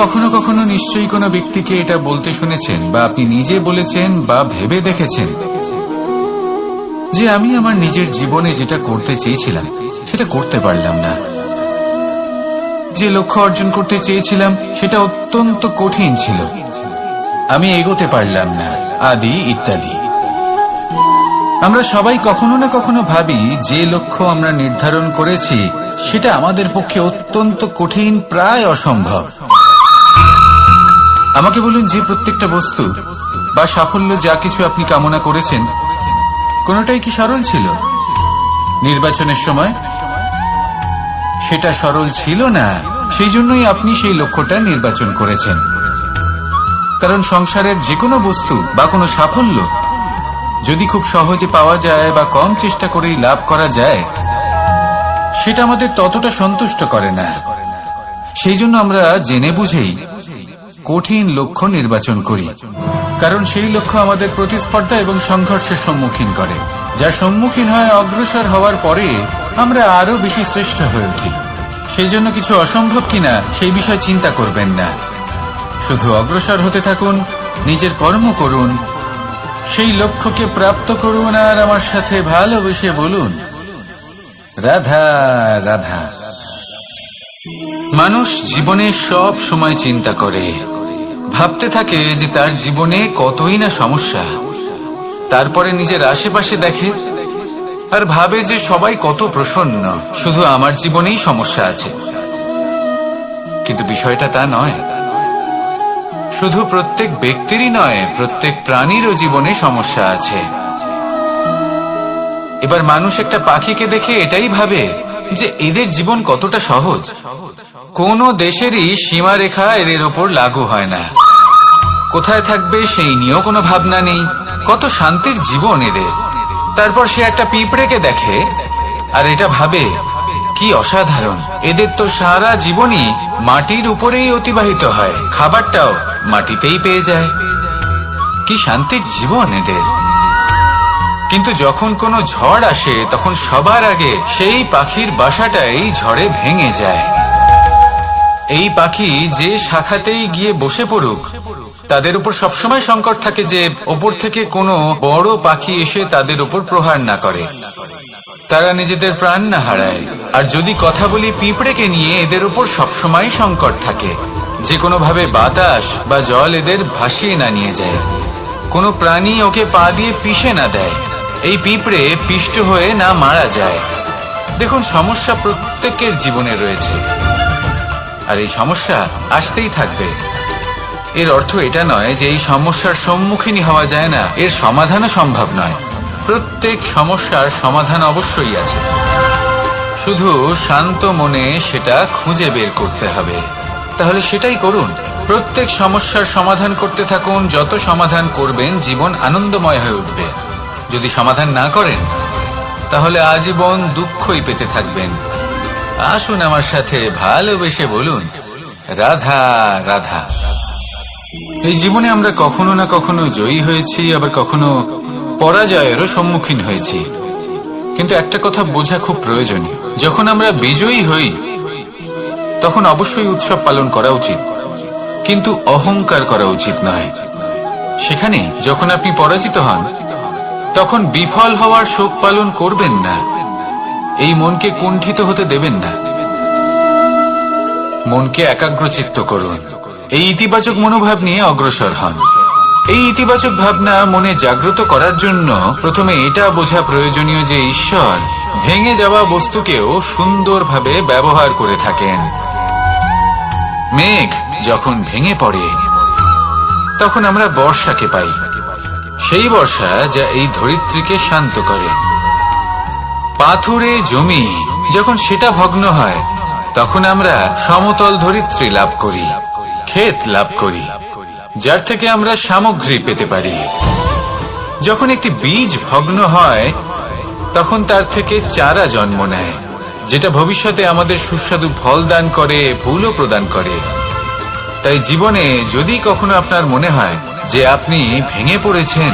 কখনো কখনো নিশ্চয়ই কোনো ব্যক্তিকে এটা বলতে শুনেছেন বা আপনি নিজে বলেছেন বা ভেবে দেখেছেন যে আমি আমার নিজের জীবনে যেটা করতে চেয়েছিলাম সেটা করতে পারলাম না, যে লক্ষ্য অর্জন করতে চেয়েছিলাম সেটা অত্যন্ত কঠিন ছিল, আমি এগোতে পারলাম না, আদি ইত্যাদি। আমরা সবাই কখনো না কখনো ভাবি যে লক্ষ্য আমরা নির্ধারণ করেছি সেটা আমাদের পক্ষে অত্যন্ত কঠিন, প্রায় অসম্ভব। আমাকে বলুন, যে প্রত্যেকটা বস্তু বা সাফল্য যা কিছু আপনি কামনা করেছেন কোনোটাই কি সরল ছিল? নির্বাচনের সময় সেটা সরল ছিল না, সেই জন্যই আপনি সেই লক্ষ্যটা নির্বাচন করেছেন। কারণ সংসারের যে কোনো বস্তু বা কোনো সাফল্য যদি খুব সহজে পাওয়া যায় বা কম চেষ্টা করেই লাভ করা যায়, সেটা আমাদের ততটা সন্তুষ্ট করে না। সেই জন্য আমরা জেনে বুঝেই কঠিন লক্ষ্য নির্বাচন করি, কারণ সেই লক্ষ্য আমাদের প্রতিস্পর্ধা এবং সংঘর্ষের সম্মুখীন করে, যার সম্মুখীন হয় অগ্রসর হওয়ার পরে আমরা আরো বেশি শ্রেষ্ঠ হয়ে উঠি। সেই জন্য কিছু অসম্ভব কিনা সেই বিষয় চিন্তা করবেন না, শুধু অগ্রসর হতে থাকুন, নিজের কর্ম করুন, সেই লক্ষ্যকে প্রাপ্ত করুন, আর আমার সাথে ভালোবেসে বলুন, রাধা রাধা। মানুষ জীবনে সব সময় চিন্তা করে, ভাবতে থাকে যে তার জীবনে কতই না সমস্যা, তারপরে নিজের আশেপাশে দেখে আর ভাবে যে সবাই কত প্রসন্ন, শুধু আমার জীবনেই সমস্যা আছে। কিন্তু বিষয়টা তা নয়। শুধু প্রত্যেক ব্যক্তিরই নয়, প্রত্যেক প্রাণীরও জীবনে সমস্যা আছে। এবার মানুষ একটা পাখিকে দেখে এটাই ভাবে যে এদের জীবন কতটা সহজ, কোন দেশেরই সীমারেখা এদের ওপর লাগু হয় না, কোথায় থাকবে সেই নিয়েও কোনো ভাবনা নেই, কত শান্তির জীবন এদের। তারপর সে একটা পিঁপড়েকে দেখে আর এটা ভাবে কি অসাধারণ, এদের তো সারা জীবনই মাটির উপরেই অতিবাহিত হয়, খাবারটাও মাটিতেই পেয়ে যায়, কি শান্তির জীবন এদের। কিন্তু যখন কোনো ঝড় আসে তখন সবার আগে সেই পাখির বাসাটাই ঝড়ে ভেঙে যায়। এই পাখি যে শাখাতেই গিয়ে বসে পড়ুক, তাদের উপর সবসময় সংকট থাকে যে ওপর থেকে কোনো বড় পাখি এসে তাদের উপর প্রহার না করে, তারা নিজেদের প্রাণ না হারায়। আর যদি কথা বলি পিঁপড়েকে নিয়ে, এদের উপর সবসময় সংকট থাকে যে কোনোভাবে বাতাস বা জল এদের ভাসিয়ে না নিয়ে যায়, কোনো প্রাণী ওকে পা দিয়ে পিষে না দেয়, এই পিঁপড়ে পিষ্ট হয়ে না মারা যায়। দেখুন, সমস্যা প্রত্যেকের জীবনে রয়েছে আর এই সমস্যা আসতেই থাকবে। এর অর্থ এটা নয় যে এই সমস্যার সম্মুখীনই হওয়া যায় না, এর সমাধানও সম্ভব নয়। প্রত্যেক সমস্যার সমাধান অবশ্যই আছে, শুধু শান্ত মনে সেটা খুঁজে বের করতে হবে। তাহলে সেটাই করুন, প্রত্যেক সমস্যার সমাধান করতে থাকুন। যত সমাধান করবেন জীবন আনন্দময় হয়ে উঠবে। যদি সমাধান না করেন তাহলে আজীবন দুঃখই পেতে থাকবেন। আসুন আমার সাথে ভালোবেসে বলুন, রাধা রাধা। এই জীবনে আমরা কখনো না কখনো জয়ী হয়েছি, আবার কখনো পরাজয়েরও সম্মুখীন হয়েছি। কিন্তু একটা কথা বোঝা খুব প্রয়োজনীয়, যখন আমরা বিজয়ী হই তখন অবশ্যই উৎসব পালন করা উচিত, কিন্তু অহংকার করা উচিত নয়। সেখানে যখন আপনি পরাজিত হন তখন বিফল হওয়ার শোক পালন করবেন না, এই মনকে কুণ্ঠিত হতে দেবেন না। মনকে একাগ্রচিত্ত করুন, এই ইতিবাচক মনোভাব নিয়ে অগ্রসর হন। এই ইতিবাচক ভাবনা মনে জাগ্রত করার জন্য প্রথমে এটা বোঝা প্রয়োজনীয় যে ঈশ্বর ভেঙে যাওয়া বস্তুকেও সুন্দরভাবে ব্যবহার করে থাকেন। মেঘ যখন ভেঙে পড়ে তখন আমরা বর্ষাকে পাই, সেই বর্ষা যা এই ধরিত্রীকে শান্ত করে। পাথুরে জমি যখন সেটা ভগ্ন হয় তখন আমরা সমতল ধরিত্রী লাভ করি, ক্ষেত লাভ করি, যার থেকে আমরা সামগ্রী পেতে পারি। যখন একটি বীজ ভগ্ন হয় তখন তার থেকে চারা জন্ম নেয়, যেটা ভবিষ্যতে আমাদের সুস্বাদু ফল দান করে, ফুলও প্রদান করে। তাই জীবনে যদি কখনো আপনার মনে হয় যে আপনি ভেঙে পড়েছেন,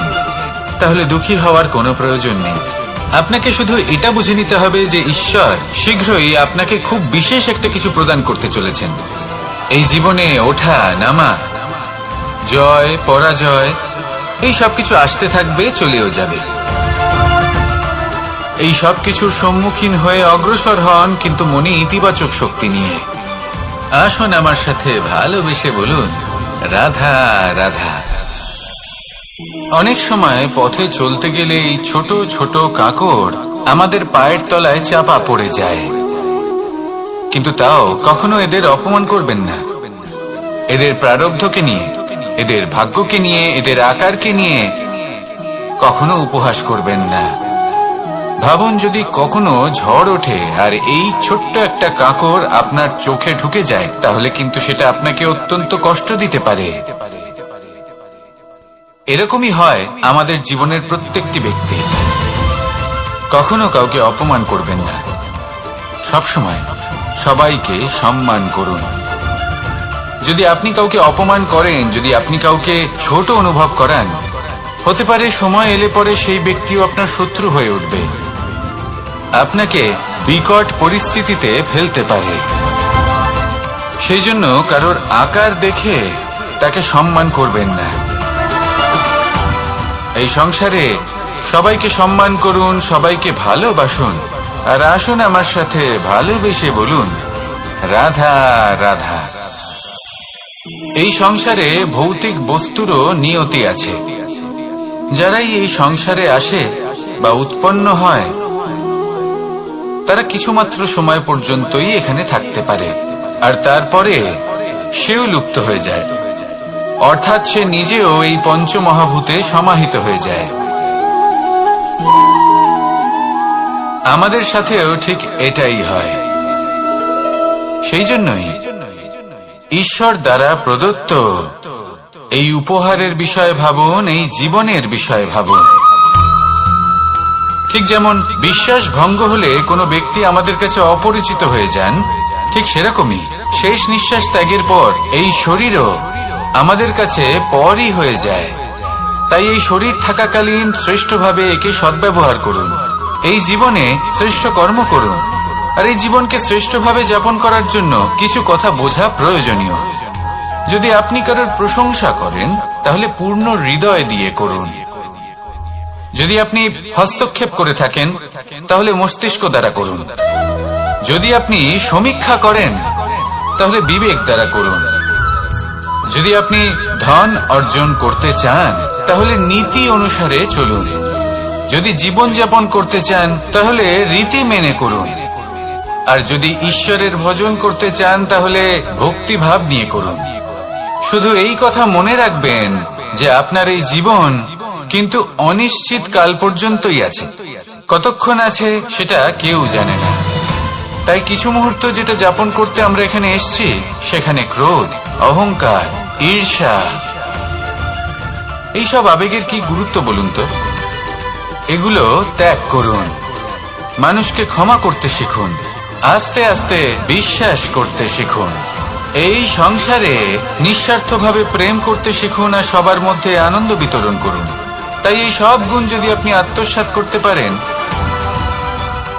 তাহলে দুঃখী হওয়ার কোনো প্রয়োজন নেই। আপনাকে শুধু এটা বুঝে নিতে হবে যে ঈশ্বর শীঘ্রই আপনাকে খুব বিশেষ একটা কিছু প্রদান করতে চলেছেন। এই জীবনে ওঠা নামা, জয় পরাজয়, এই সবকিছু আসতে থাকবে, চলেও যাবে। এই সবকিছুর সম্মুখীন হয়ে অগ্রসর হন, কিন্তু মনে ইতিবাচক শক্তি নিয়ে। আসুন আমার সাথে ভালোবেসে বলুন, রাধা রাধা। অনেক সময় পথে চলতে গেলে এই ছোট ছোট কাঁকড় আমাদের পায়ের তলায় চাপা পড়ে যায়, কিন্তু তাও কখনো এদের অপমান করবেন না। এদের প্রারব্ধকে নিয়ে, এদের ভাগ্যকে নিয়ে, এদের আকারকে নিয়ে কখনো উপহাস করবেন না। ভাবুন, যদি কখনো ঝড় ওঠে আর এই ছোট্ট একটা কাঁকড় আপনার চোখে ঢুকে যায়, তাহলে কিন্তু সেটা আপনাকে অত্যন্ত কষ্ট দিতে পারে। এরকমই হয় আমাদের জীবনের প্রত্যেকটি ব্যক্তি। কখনো কাউকে অপমান করবেন না, সবসময় সবাইকে সম্মান করুন। যদি আপনি কাউকে অপমান করেন, যদি আপনি কাউকে ছোট অনুভব করান, হতে পারে সময় এলে পরে সেই ব্যক্তিও আপনার শত্রু হয়ে উঠবে, আপনাকে বিকট পরিস্থিতিতে ফেলতে পারে। সেই জন্য কারোর আকার দেখে তাকে সম্মান করবেন না। এই সংসারে সবাইকে সম্মান করুন, সবাইকে ভালোবাসুন, আর আসুন আমার সাথে ভালোবেসে বলুন, রাধা রাধা। এই সংসারে ভৌতিক বস্তুরও নিয়তি আছে। যারাই এই সংসারে আসে বা উৎপন্ন হয়, তারা কিছুমাত্র সময় পর্যন্তই এখানে থাকতে পারে, আর তারপরে সেও লুপ্ত হয়ে যায়, অর্থাৎ সে নিজেও এই পঞ্চমহাভূতে সমাহিত হয়ে যায়। আমাদের সাথেও ঠিক এটাই হয়। সেই জন্যই ঈশ্বর দ্বারা প্রদত্ত এই উপহারের বিষয়ে ভাবুন, এই জীবনের বিষয়ে ভাবুন। ঠিক যেমন বিশ্বাস ভঙ্গ হলে কোনো ব্যক্তি আমাদের কাছে অপরিচিত হয়ে যান, ঠিক সেরকমই শেষ নিঃশ্বাস ত্যাগের পর এই শরীরও আমাদের কাছে পরই হয়ে যায়। তাই এই শরীর থাকাকালীন শ্রেষ্ঠভাবে একে সদ্ব্যবহার করুন, এই জীবনে শ্রেষ্ঠ কর্ম করুন। আর এই জীবনকে শ্রেষ্ঠভাবে যাপন করার জন্য কিছু কথা বোঝা প্রয়োজনীয়। যদি আপনি কারোর প্রশংসা করেন, তাহলে পূর্ণ হৃদয় দিয়ে করুন। যদি আপনি হস্তক্ষেপ করে থাকেন, তাহলে মস্তিষ্ক দ্বারা করুন। যদি আপনি সমীক্ষা করেন, তাহলে বিবেক দ্বারা করুন। যদি আপনি ধন অর্জন করতে চান, তাহলে নীতি অনুসারে চলুন। যদি জীবন যাপন করতে চান, তাহলে রীতি মেনে করুন। আর যদি ঈশ্বরের ভজন করতে চান, তাহলে ভক্তিভাব নিয়ে করুন। শুধু এই কথা মনে রাখবেন যে আপনার এই জীবন কিন্তু অনিশ্চিত কাল পর্যন্তই আছে। কতক্ষণ আছে সেটা কেউ জানে না। তাই কিছু মুহূর্ত যেটা যাপন করতে আমরা এখানে এসেছি, সেখানে ক্রোধ, অহংকার, ঈর্ষা, এইসব আবেগের কি গুরুত্ব বলুন তো? এগুলো ত্যাগ করুন। মানুষকে ক্ষমা করতে শিখুন, আস্তে আস্তে বিশ্বাস করতে শিখুন। এই সংসারে নিঃস্বার্থভাবে প্রেম করতে শিখুন, আর সবার মধ্যে আনন্দ বিতরণ করুন। তাই এই সব গুণ যদি আপনি আত্মসাৎ করতে পারেন,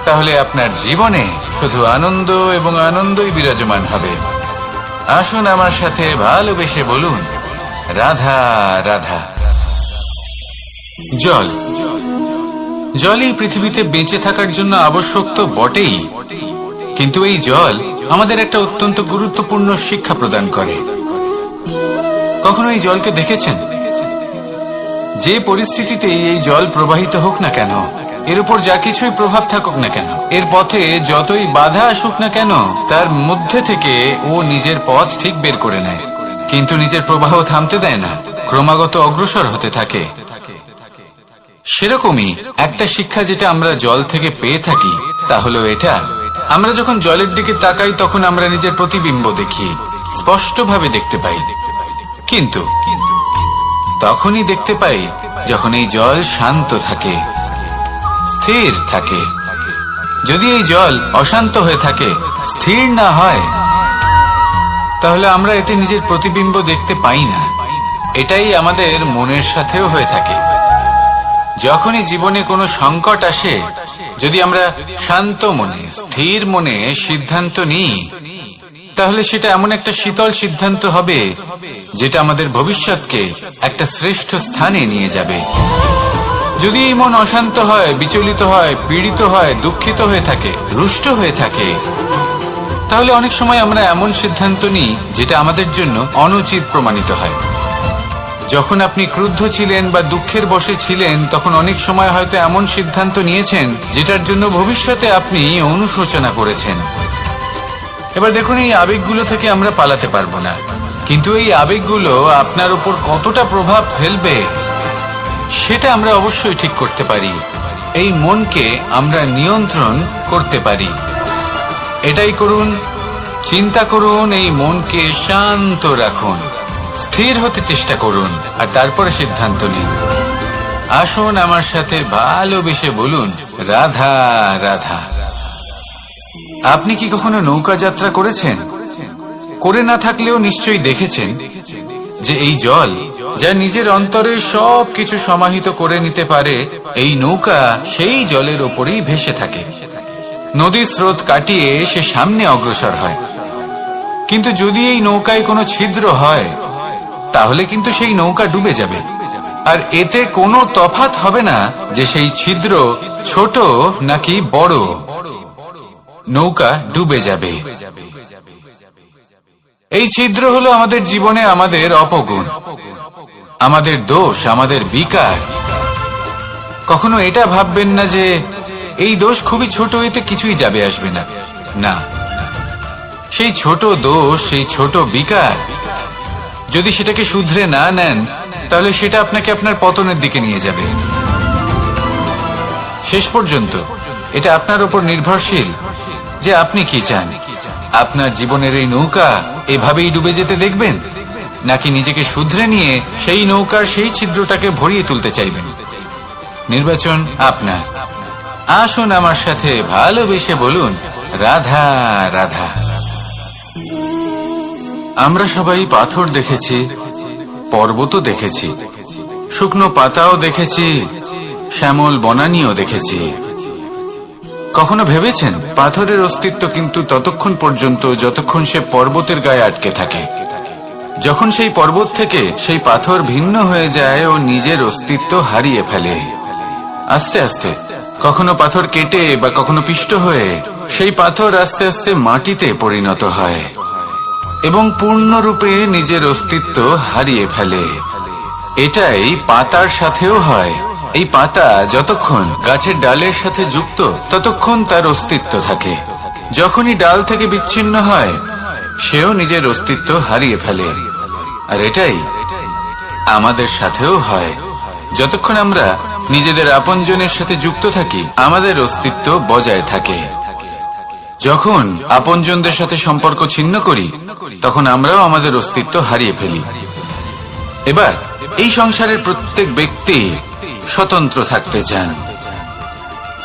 তাহলে আপনার জীবনে শুধু আনন্দ এবং আনন্দই বিরাজমান হবে। আসুন আমার সাথে ভালোবেসে বলুন, রাধা রাধা। জল, জল এই পৃথিবীতে বেঁচে থাকার জন্য আবশ্যক তো বটেই, কিন্তু এই জল আমাদের একটা অত্যন্ত গুরুত্বপূর্ণ শিক্ষা প্রদান করে। কখনো এই জলকে দেখেছেন? যে পরিস্থিতিতে এই জল প্রবাহিত হোক না কেন, এর উপর যা কিছুই প্রভাব থাকুক না কেন, এর পথে যতই বাধা আসুক না কেন, তার মধ্যে থেকে ও নিজের পথ ঠিক বের করে নেয়, কিন্তু নিজের প্রবাহ থামতে দেয় না, ক্রমাগত অগ্রসর হতে থাকে। সেরকমই একটা শিক্ষা যেটা আমরা জল থেকে পেয়ে থাকি, তা হলো এটা: আমরা যখন জলের দিকে তাকাই, তখন আমরা নিজের প্রতিবিম্ব দেখি, স্পষ্টভাবে দেখতে পাই। কিন্তু তখনই দেখতে পাই যখন এই জল শান্ত থাকে, স্থির থাকে। যদি এই জল অশান্ত হয়ে থাকে, স্থির না হয়, তাহলে আমরা এতে নিজের প্রতিবিম্ব দেখতে পাই না। এটাই আমাদের মনের সাথেও হয়ে থাকে। যখনই জীবনে কোনো সংকট আসে, যদি আমরা শান্ত মনে, স্থির মনে সিদ্ধান্ত নিই, তাহলে সেটা এমন একটা শীতল সিদ্ধান্ত হবে যেটা আমাদের ভবিষ্যৎকে একটা শ্রেষ্ঠ স্থানে নিয়ে যাবে। যদি এই মন অশান্ত হয়, বিচলিত হয়, পীড়িত হয়, দুঃখিত হয়ে থাকে, রুষ্ট হয়ে থাকে, তাহলে অনেক সময় আমরা এমন সিদ্ধান্ত নিই যেটা আমাদের জন্য অনুচিত প্রমাণিত হয়। যখন আপনি ক্রুদ্ধ ছিলেন বা দুঃখের বশে ছিলেন, তখন অনেক সময় হয়তো এমন সিদ্ধান্ত নিয়েছেন যেটার জন্য ভবিষ্যতে আপনি অনুশোচনা করেছেন। এবার দেখুন, এই আবেগগুলো থেকে আমরা পালাতে পারবো না, কিন্তু এই আবেগগুলো আপনার উপর কতটা প্রভাব ফেলবে সেটা আমরা অবশ্যই ঠিক করতে পারি। এই মনকে আমরা নিয়ন্ত্রণ করতে পারি। এটাই করুন, চিন্তা করুন, এই মনকে শান্ত রাখুন, স্থির হতে চেষ্টা করুন, আর তারপরে সিদ্ধান্ত নিন। আসুন আমার সাথে ভালোবেসে বলুন, রাধা রাধা। আপনি কি কখনো নৌকা যাত্রা করেছেন? করে না থাকলেও নিশ্চয়ই দেখেছেন যে এই জল যা নিজের অন্তরে সব কিছু সমাহিত করে নিতে পারে, এই নৌকা সেই জলের ওপরেই ভেসে থাকে। নদীর স্রোত কাটিয়ে সে সামনে অগ্রসর হয়। কিন্তু যদি এই নৌকায় কোনো ছিদ্র হয়, তাহলে কিন্তু সেই নৌকা ডুবে যাবে। আর এতে কোনো তফাৎ হবে না যে সেই ছিদ্র ছোট নাকি বড়, নৌকা ডুবে যাবে। এই ছিদ্র হলো আমাদের জীবনে আমাদের অপগুণ, আমাদের দোষ, আমাদের বিকার। কখনো এটা ভাববেন না যে এই দোষ খুবই ছোট, এতে কিছুই যাবে আসবে না। না, সেই ছোট দোষ, সেই ছোট বিকার যদি সেটাকে শুধরে না নেন, তাহলে সেটা আপনাকে আপনার পতনের দিকে নিয়ে যাবে। শেষ পর্যন্ত এটা আপনার উপর নির্ভরশীল যে আপনি কি চান। আপনার জীবনের এই নৌকা এভাবেই ডুবে যেতে দেখবেন, নাকি নিজেকে শুধরে নিয়ে সেই নৌকার সেই ছিদ্রটাকে ভরিয়ে তুলতে চাইবেন? নির্বাচন আপনার। আসুন আমার সাথে ভালোবেসে বলুন, রাধা রাধা। আমরা সবাই পাথর দেখেছি, পর্বতও দেখেছি, শুকনো পাতাও দেখেছি, শ্যামল বনানীও দেখেছি। কখনো ভেবেছেন পাথরের অস্তিত্ব কিন্তু ততক্ষণ পর্যন্ত যতক্ষণ সে পর্বতের গায়ে আটকে থাকে। যখন সেই পর্বত থেকে সেই পাথর ভিন্ন হয়ে যায় ও নিজের অস্তিত্ব হারিয়ে ফেলে। আস্তে আস্তে কখনো পাথর কেটে বা কখনো পিষ্ট হয়ে সেই পাথর আস্তে আস্তে মাটিতে পরিণত হয় এবং পূর্ণরূপে নিজের অস্তিত্ব হারিয়ে ফেলে। এটাই পাতার সাথেও হয়। এই পাতা যতক্ষণ গাছের ডালের সাথে যুক্ত ততক্ষণ তার অস্তিত্ব থাকে। যখনই ডাল থেকে বিচ্ছিন্ন হয়, সেও নিজের অস্তিত্ব হারিয়ে ফেলে। আর এটাই আমাদের সাথেও হয়। যতক্ষণ আমরা নিজেদের আপনজনের সাথে যুক্ত থাকি, আমাদের অস্তিত্ব বজায় থাকে। যখন আপনজনদের সাথে সম্পর্ক ছিন্ন করি, তখন আমরাও আমাদের অস্তিত্ব হারিয়ে ফেলি। এবার এই সংসারের প্রত্যেক ব্যক্তি স্বতন্ত্র থাকতে চান,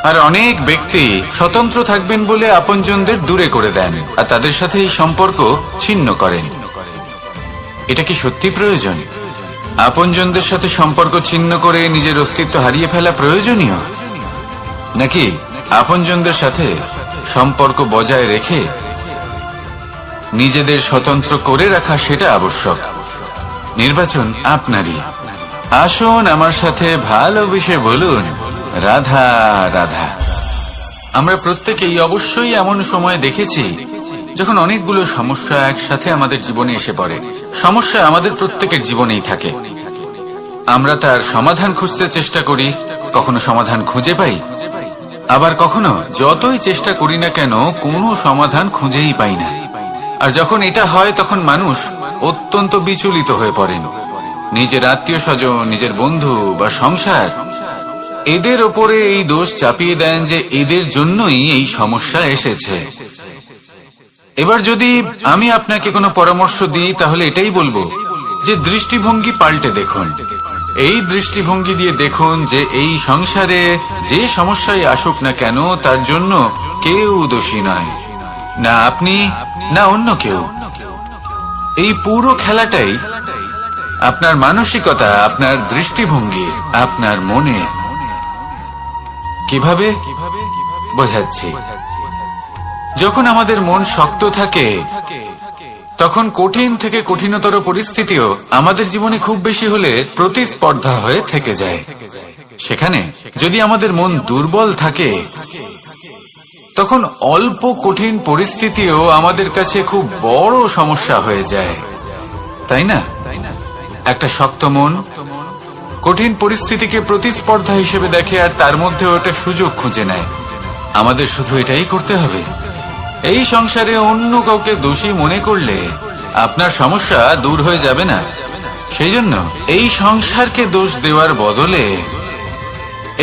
আর অনেক ব্যক্তি স্বতন্ত্র থাকবেন বলে আপনজনদের দূরে করে দেন আর তাদের সাথে এই সম্পর্ক ছিন্ন করেন। এটা কি সত্যি প্রয়োজন? আপনজনদের সাথে সম্পর্ক ছিন্ন করে নিজের অস্তিত্ব হারিয়ে ফেলা প্রয়োজনীয়, নাকি আপনজনদের সাথে সম্পর্ক বজায় রেখে নিজেদের স্বতন্ত্র করে রাখা সেটা আবশ্যক? নির্বাচন আপনারই। আসুন আমার সাথে ভালোবেসে বলুন, রাধা রাধা। আমরা প্রত্যেকেই অবশ্যই এমন সময় দেখেছি যখন অনেকগুলো সমস্যা একসাথে আমাদের জীবনে এসে পড়ে। সমস্যা আমাদের প্রত্যেকের জীবনেই থাকে। আমরা তার সমাধান খুঁজতে চেষ্টা করি, কখনো সমাধান খুঁজে পাই, আবার কখনো যতই চেষ্টা করি না কেন কোনো সমাধান খুঁজেই পাই না। আর যখন এটা হয়, তখন মানুষ অত্যন্ত বিচলিত হয়ে পড়েন। নিজের আত্মীয় স্বজন, নিজের বন্ধু বা সংসার, এদের ওপরে এই দোষ চাপিয়ে দেন যে এদের জন্যই এই সমস্যা এসেছে। এবার যদি আমি আপনাকে কোনো পরামর্শ দিই, তাহলে এটাই বলবো যে দৃষ্টিভঙ্গি পাল্টে দেখুন। এই দৃষ্টিভঙ্গি দিয়ে দেখুন যে এই সংসারে যে সমস্যায় আসুক না কেন, তার জন্য কেউ দোষী নয়, না আপনি না অন্য কেউ। এই পুরো খেলাটাই আপনার মানসিকতা, আপনার দৃষ্টিভঙ্গি, আপনার মনে। কিভাবে বোঝাচ্ছি? যখন আমাদের মন শক্ত থাকে, তখন কঠিন থেকে কঠিনতর পরিস্থিতিও আমাদের জীবনে খুব বেশি হলে প্রতিস্পর্ধা হয়ে থেকে যায়। সেখানে যদি আমাদের মন দুর্বল থাকে, তখন অল্প কঠিন পরিস্থিতিও আমাদের কাছে খুব বড় সমস্যা হয়ে যায়, তাই না? একটা শক্ত মন কঠিন পরিস্থিতিকে প্রতিস্পর্ধা হিসেবে দেখে আর তার মধ্যে ওটা সুযোগ খুঁজে নেয়। আমাদের শুধু এটাই করতে হবে। এই সংসারে অন্য কাউকে দোষী মনে করলে আপনার সমস্যা দূর হয়ে যাবে না। সেই জন্য এই সংসারকে দোষ দেওয়ার বদলে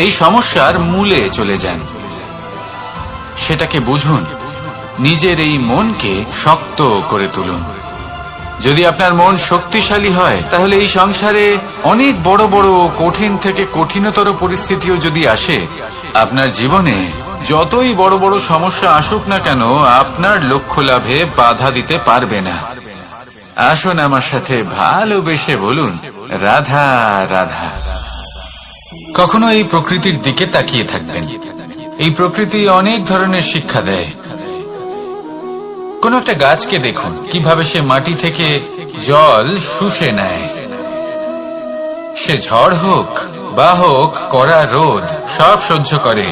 এই সমস্যার মূলে চলে যান, সেটাকে বুঝুন, নিজের এই মনকে শক্ত করে তুলুন। যদি আপনার মন শক্তিশালী হয়, তাহলে এই সংসারে অনেক বড় বড় কঠিন থেকে কঠিনতর পরিস্থিতিও যদি আসে, আপনার জীবনে যতই বড় বড় সমস্যা আসুক না কেন, আপনার লক্ষ্য লাভে বাধা দিতে পারবে না। আসুন আমার সাথে ভালোবেসে বলুন, রাধা রাধা। কখনো এই প্রকৃতির দিকে তাকিয়ে থাকবেন। এই প্রকৃতি অনেক ধরনের শিক্ষা দেয়। কোন একটা গাছকে দেখুন, কিভাবে সে মাটি থেকে জল শুষে নেয়। সে ঝড় হোক বা হোক কড়া রোদ, সব সহ্য করে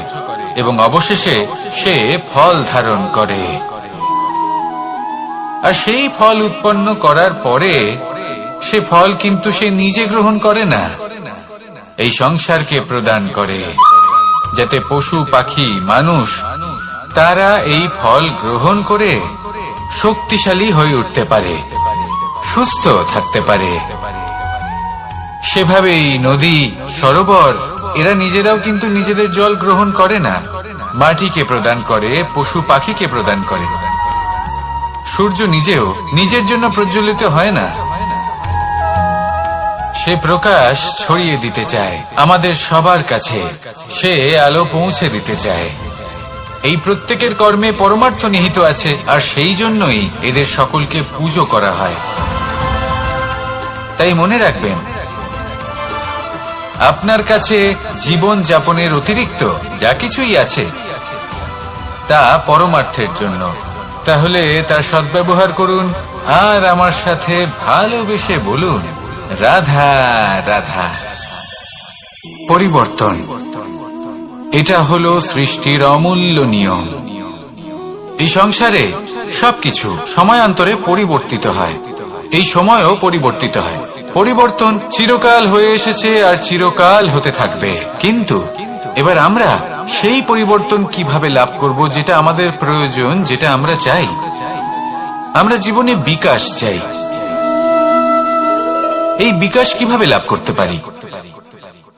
এবং অবশেষে সে ফল ধারণ করে। আর সেই ফল উৎপন্ন করার পরে সে ফল কিন্তু সে নিজে গ্রহণ করে না, এই সংসারকে প্রদান করে, যাতে পশু পাখি মানুষ তারা এই ফল গ্রহণ করে শক্তিশালী হয়ে উঠতে পারে, সুস্থ থাকতে পারে। সেভাবেই নদী, সরোবর এরা নিজেরাও কিন্তু নিজেদের জল গ্রহণ করে না, মাটিকে প্রদান করে, পশু পাখিকে প্রদান করে। সূর্য নিজেও নিজের জন্য প্রজ্বলিত হয় না, সে প্রকাশ ছড়িয়ে দিতে চায় আমাদের সবার কাছে, সে আলো পৌঁছে দিতে চায়। এই প্রত্যেকের কর্মে পরমার্থ নিহিত আছে, আর সেই জন্যই এদের সকলকে পুজো করা হয়। তাই মনে রাখবেন, আপনার কাছে জীবন যাপনের অতিরিক্ত যা কিছুই আছে তা পরমার্থের জন্য। তাহলে তার সদ্ব্যবহার করুন আর আমার সাথে ভালোবেসে বলুন, রাধা রাধা। পরিবর্তন, এটা হলো সৃষ্টির অমূল্য নিয়ম। এই সংসারে সবকিছু সময়ান্তরে পরিবর্তিত হয়, এই সময়ও পরিবর্তিত হয়। পরিবর্তন চিরকাল হয়ে এসেছে আর চিরকাল হতে থাকবে। কিন্তু এবার আমরা সেই পরিবর্তন কিভাবে লাভ করব, যেটা আমাদের প্রয়োজন, যেটা আমরা চাই। আমরা জীবনে বিকাশ চাই। এই বিকাশ কিভাবে লাভ করতে পারি?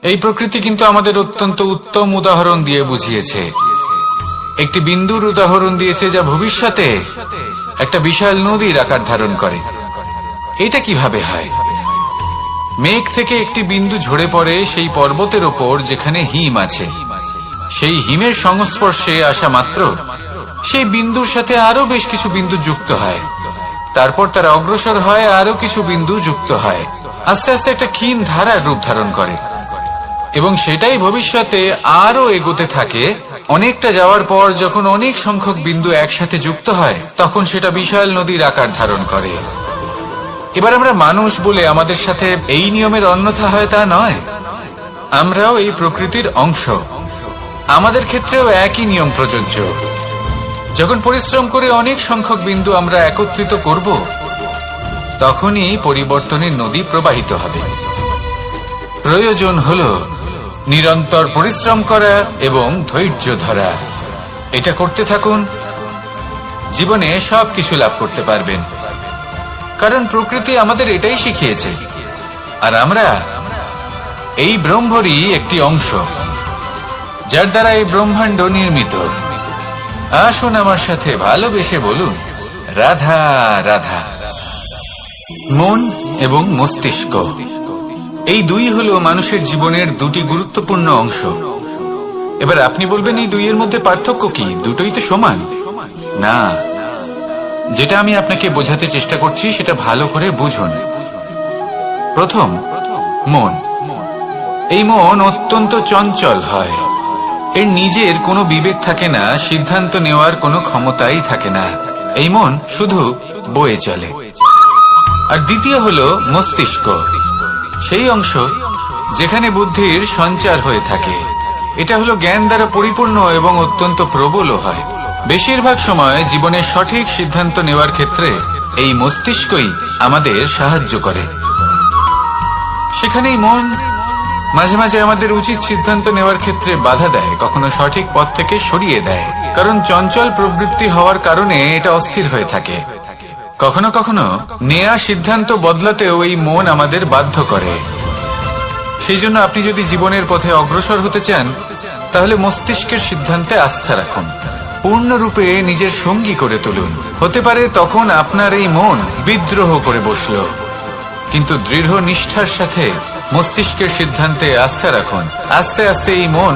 এই প্রকৃতি কিন্তু আমাদের অত্যন্ত উত্তম উদাহরণ দিয়ে বুঝিয়েছে। একটি বিন্দুর উদাহরণ দিয়েছে, যা ভবিষ্যতে একটা বিশাল নদীর আকার ধারণ করে। এটা কিভাবে হয়? মেঘ থেকে একটি বিন্দু ঝরে পড়ে সেই পর্বতের ওপর যেখানে হিম আছে। সেই হিমের সংস্পর্শে আসা মাত্র সেই বিন্দুর সাথে আরো বেশ কিছু বিন্দু যুক্ত হয়। তারপর তারা অগ্রসর হয়, আরো কিছু বিন্দু যুক্ত হয়, আস্তে আস্তে একটা ক্ষীণ ধারার রূপ ধারণ করে এবং সেটাই ভবিষ্যতে আরো এগোতে থাকে। অনেকটা যাওয়ার পর যখন অনেক সংখ্যক বিন্দু একসাথে যুক্ত হয়, তখন সেটা বিশাল নদীর আকার ধারণ করে। এবার আমরা মানুষ বলে আমাদের সাথে এই নিয়মের অন্যথা হয় তা নয়। আমরাও এই প্রকৃতির অংশ, আমাদের ক্ষেত্রেও একই নিয়ম প্রযোজ্য। যখন পরিশ্রম করে অনেক সংখ্যক বিন্দু আমরা একত্রিত করব, তখনই পরিবর্তনের নদী প্রবাহিত হবে। প্রয়োজন হলো নিরন্তর পরিশ্রম করা এবং ধৈর্য ধরা। এটা করতে থাকুন, জীবনে সবকিছু লাভ করতে পারবেন। কারণ প্রকৃতি আমাদের এটাই শিখিয়েছে, আর আমরা এই ব্রহ্মরই একটি অংশ, যার দ্বারা এই ব্রহ্মাণ্ড নির্মিত। আসুন আমার সাথে ভালোবেসে বলুন, রাধা রাধা। মন এবং মস্তিষ্ক, এই দুই হলো মানুষের জীবনের দুটি গুরুত্বপূর্ণ অংশ। এবার আপনি বলবেন, এই দুইয়ের মধ্যে পার্থক্য কি? দুটোই তো সমান। না, যেটা আমি আপনাকে বোঝাতে চেষ্টা করছি সেটা ভালো করে বুঝুন। প্রথম, মন। এই মন অত্যন্ত চঞ্চল হয়, এর নিজের কোনো বিবেক থাকে না, সিদ্ধান্ত নেওয়ার কোনো ক্ষমতাই থাকে না। এই মন শুধু বয়ে চলে। আর দ্বিতীয় হলো মস্তিষ্ক, সেই অংশ যেখানে বুদ্ধির সঞ্চার হয়ে থাকে। এটা হলো জ্ঞান দ্বারা পরিপূর্ণ এবং অত্যন্ত প্রবলও হয়। বেশিরভাগ সময় জীবনের সঠিক সিদ্ধান্ত নেওয়ার ক্ষেত্রে এই মস্তিষ্কই আমাদের সাহায্য করে। সেখানেই মন মাঝে মাঝে আমাদের উচিত সিদ্ধান্ত নেওয়ার ক্ষেত্রে বাধা দেয়, কখনো সঠিক পথ থেকে সরিয়ে দেয়, কারণ চঞ্চল প্রবৃত্তি হওয়ার কারণে এটা অস্থির হয়ে থাকে। কখনো কখনো নেয়া সিদ্ধান্ত বদলাতেও এই মন আমাদের বাধ্য করে। সেই জন্য আপনি যদি জীবনের পথে অগ্রসর হতে চান, তাহলে মস্তিষ্কের সিদ্ধান্তে আস্থা রাখুন, পূর্ণরূপে নিজের সঙ্গী করে তুলুন। হতে পারে তখন আপনার এই মন বিদ্রোহ করে বসল, কিন্তু দৃঢ় নিষ্ঠার সাথে মস্তিষ্কের সিদ্ধান্তে আস্থা রাখুন। আস্তে আস্তে এই মন,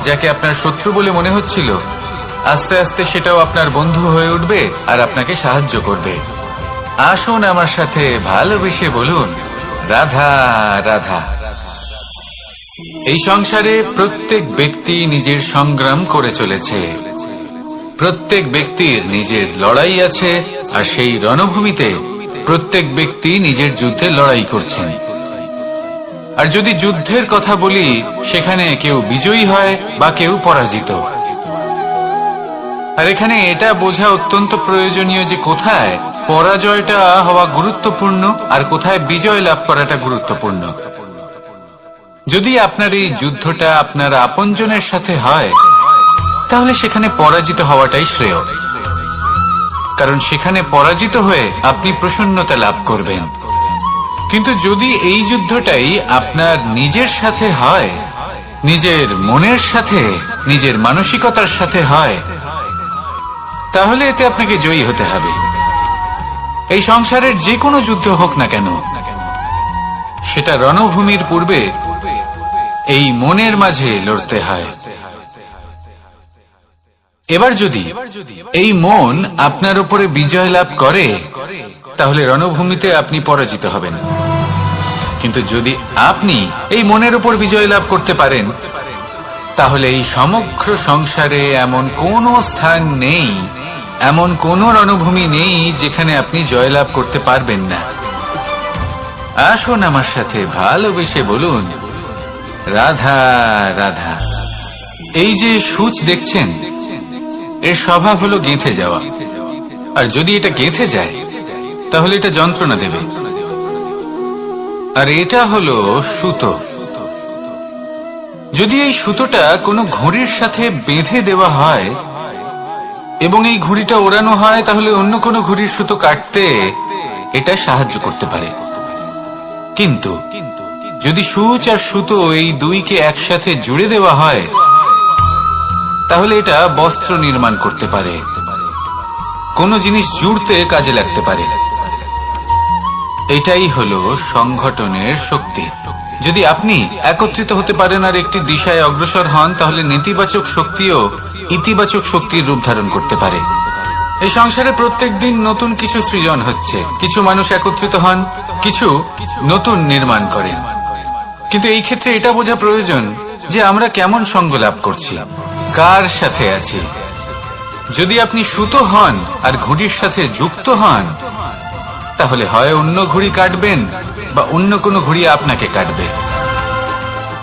যাকে আপনার শত্রু বলে মনে হচ্ছিল, আস্তে আস্তে সেটাও আপনার বন্ধু হয়ে উঠবে আর আপনাকে সাহায্য করবে। আসুন আমার সাথে ভালোবেসে বলুন, রাধা রাধা। এই সংসারে প্রত্যেক ব্যক্তি নিজের সংগ্রাম করে চলেছে, প্রত্যেক ব্যক্তির নিজের লড়াই আছে, আর সেই রণভূমিতে প্রত্যেক ব্যক্তি নিজের যুদ্ধে লড়াই করছেন। আর যদি যুদ্ধের কথা বলি, সেখানে কেউ বিজয়ী হয় বা কেউ পরাজিত। আর এখানে এটা বোঝা অত্যন্ত প্রয়োজনীয় যে কোথায় পরাজয়টা হওয়া গুরুত্বপূর্ণ আর কোথায় বিজয় লাভ করাটা গুরুত্বপূর্ণ। যদি আপনার এই যুদ্ধটা আপনার আপনজনের সাথে হয়, তাহলে সেখানে পরাজিত হওয়াটাই শ্রেয়, কারণ সেখানে পরাজিত হয়ে আপনি প্রসন্নতা লাভ করবেন। কিন্তু যদি এই যুদ্ধটাই আপনার নিজের সাথে হয়, নিজের মনের সাথে, নিজের মানসিকতার সাথে হয়, তাহলে এতে আপনাকে জয়ী হতে হবে। এই সংসারের যে কোনো যুদ্ধ হোক না কেন, সেটা রণভূমির পূর্বে এই মনের মাঝে লড়তে হয়। এবার যদি এই মন আপনার উপরে বিজয় লাভ করে, তাহলে রণভূমিতে আপনি পরাজিত হবেন। কিন্তু যদি আপনি এই মনের উপর বিজয় লাভ করতে পারেন, তাহলে এই সমগ্র সংসারে এমন কোনো স্থান নেই, এমন কোনো রণভূমি নেই যেখানে আপনি জয়লাভ করতে পারবেন না। আসুন আমার সাথে ভালোবেসে বলুন, রাধা রাধা। এই যে সূচ দেখছেন, এর স্বভাব হলো গেঁথে যাওয়া, আর যদি এটা গেঁথে যায় তাহলে এটা যন্ত্রণা দেবে। আর এটা হলো সুতো। যদি এই সুতোটা কোনো ঘড়ির সাথে বেঁধে দেওয়া হয় এবং এই ঘড়িটা ওড়ানো হয়, তাহলে অন্য কোনো ঘড়ির সুতো কাটতে এটা সাহায্য করতে পারে। কিন্তু যদি সূচ আর সুতো এই দুইকে একসাথে জুড়ে দেওয়া হয়, তাহলে এটা বস্ত্র নির্মাণ করতে পারে, কোনো জিনিস জুড়তে কাজে লাগতে পারে। এটাই হলো সংগঠনের শক্তি। যদি আপনি একত্রিত হতে পারেন আর একটি দিশায় অগ্রসর হন, তাহলে নেতিবাচক শক্তিও ইতিবাচক শক্তির রূপ ধারণ করতে পারে। এই সংসারে প্রত্যেক দিন নতুন কিছু সৃজন হচ্ছে, কিছু মানুষ একত্রিত হন, কিছু নতুন নির্মাণ করেন। কিন্তু এই ক্ষেত্রে এটা বোঝা প্রয়োজন যে আমরা কেমন সঙ্গ লাভ করছি, কার সাথে আছি। যদি আপনি সুতো হন আর ঘড়ির সাথে যুক্ত হন, তাহলে হয় অন্য ঘড়ি কাটবেন বা অন্য কোনো ঘড়ি আপনাকে কাটবে।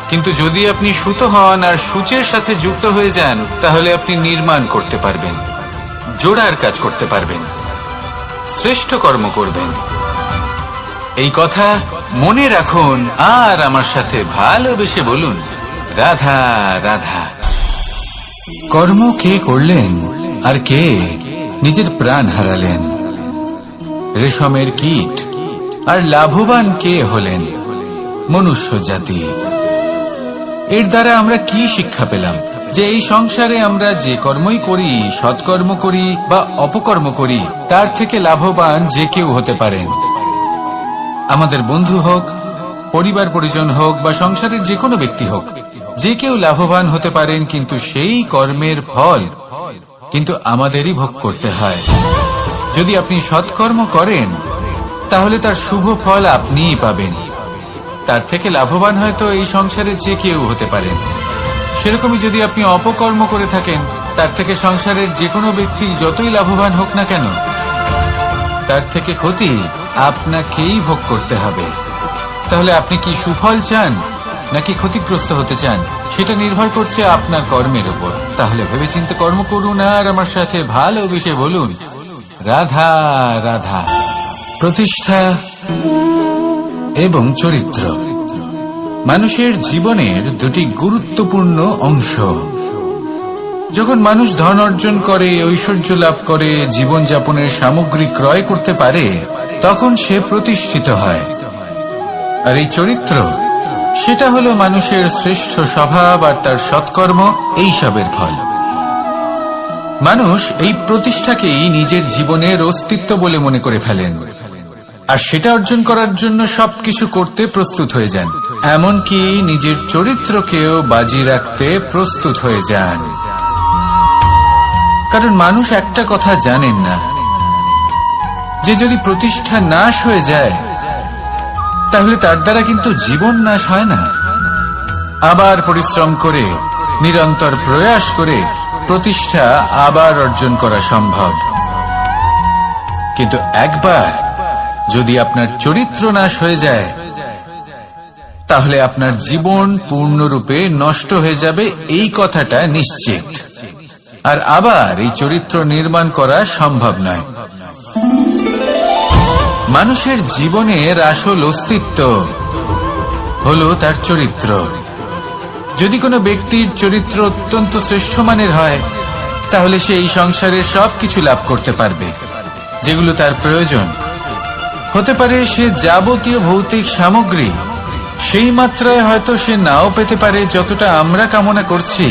কিন্তু যদি আপনি সুতো হন আর সূচের সাথে যুক্ত হয়ে যান, তাহলে আপনি নির্মাণ করতে পারবেন, জোড়ার কাজ করতে পারবেন, শ্রেষ্ঠ কর্ম করবেন। এই কথা মনে রাখুন আর আমার সাথে ভালোবেসে বলুন, রাধা রাধা। কর্ম কে করলেন আর কে নিজের প্রাণ হারালেন? রেশমের কীট। আর লাভবান কে হলেন? মনুষ্য জাতি। এর দ্বারা আমরা কি শিক্ষা পেলাম? যে এই সংসারে আমরা যে কর্মই করি, সৎকর্ম করি বা অপকর্ম করি, তার থেকে লাভবান যে কেউ হতে পারেন। আমাদের বন্ধু হোক, পরিবার পরিজন হোক বা সংসারের যে কোনো ব্যক্তি হোক, যে কেউ লাভবান হতে পারেন, কিন্তু সেই কর্মের ফল কিন্তু আমাদেরই ভোগ করতে হয়। যদি আপনি সৎকর্ম করেন, তাহলে তার শুভ ফল আপনিই পাবেন। তার থেকে লাভবান হয়তো এই সংসারে যে কেউ হতে পারেন। সেরকমই যদি আপনি অপকর্ম করে থাকেন, তার থেকে সংসারের যে কোনো ব্যক্তি যতই লাভবান হোক না কেন, তার থেকে ক্ষতি আপনাকেই ভোগ করতে হবে। তাহলে আপনি কি সুফল চান নাকি ক্ষতিগ্রস্ত হতে চান, সেটা নির্ভর করছে আপনার কর্মের উপর। তাহলে ভেবেচিন্তে কর্ম করুন আর আমার সাথে ভালোবেসে বলুন, রাধা রাধা। প্রতিষ্ঠা এবং চরিত্র মানুষের জীবনের দুটি গুরুত্বপূর্ণ অংশ। যখন মানুষ ধন অর্জন করে, ঐশ্বর্য লাভ করে, জীবনযাপনের সামগ্রী ক্রয় করতে পারে, তখন সে প্রতিষ্ঠিত হয়। আর এই চরিত্র, সেটা হলো মানুষের শ্রেষ্ঠ স্বভাব আর তার সৎকর্ম, এইসবের ফল। মানুষ এই প্রতিষ্ঠাকেই নিজের জীবনের অস্তিত্ব বলে মনে করে ফেলেন, আর সেটা অর্জন করার জন্য সবকিছু করতে প্রস্তুত হয়ে যান, এমনকি নিজের চরিত্রকেও বাজি রাখতে প্রস্তুত হয়ে যান। কারণ মানুষ একটা কথা জানেন না, যে যদি প্রতিষ্ঠা নাশ হয়ে যায় তাহলে তার দ্বারা কিন্তু জীবন নাশ হয় না। আবার পরিশ্রম করে, নিরন্তর প্রয়াস করে প্রতিষ্ঠা আবার অর্জন করা সম্ভব। কিন্তু একবার যদি আপনার চরিত্র নাশ হয়ে যায়, তাহলে আপনার জীবন পূর্ণরূপে নষ্ট হয়ে যাবে, এই কথাটা নিশ্চিত। আর আবার এই চরিত্র নির্মাণ করা সম্ভব নয়। মানুষের জীবনের আসল অস্তিত্ব হলো তার চরিত্র। যদি কোনো ব্যক্তির চরিত্র অত্যন্ত শ্রেষ্ঠ মানের হয়, তাহলে সে এই সংসারের সবকিছু লাভ করতে পারবে যেগুলো তার প্রয়োজন। হতে পারে সে যাবতীয় ভৌতিক সামগ্রী সেই মাত্রায় হয়তো সে নাও পেতে পারে যতটা আমরা কামনা করছি,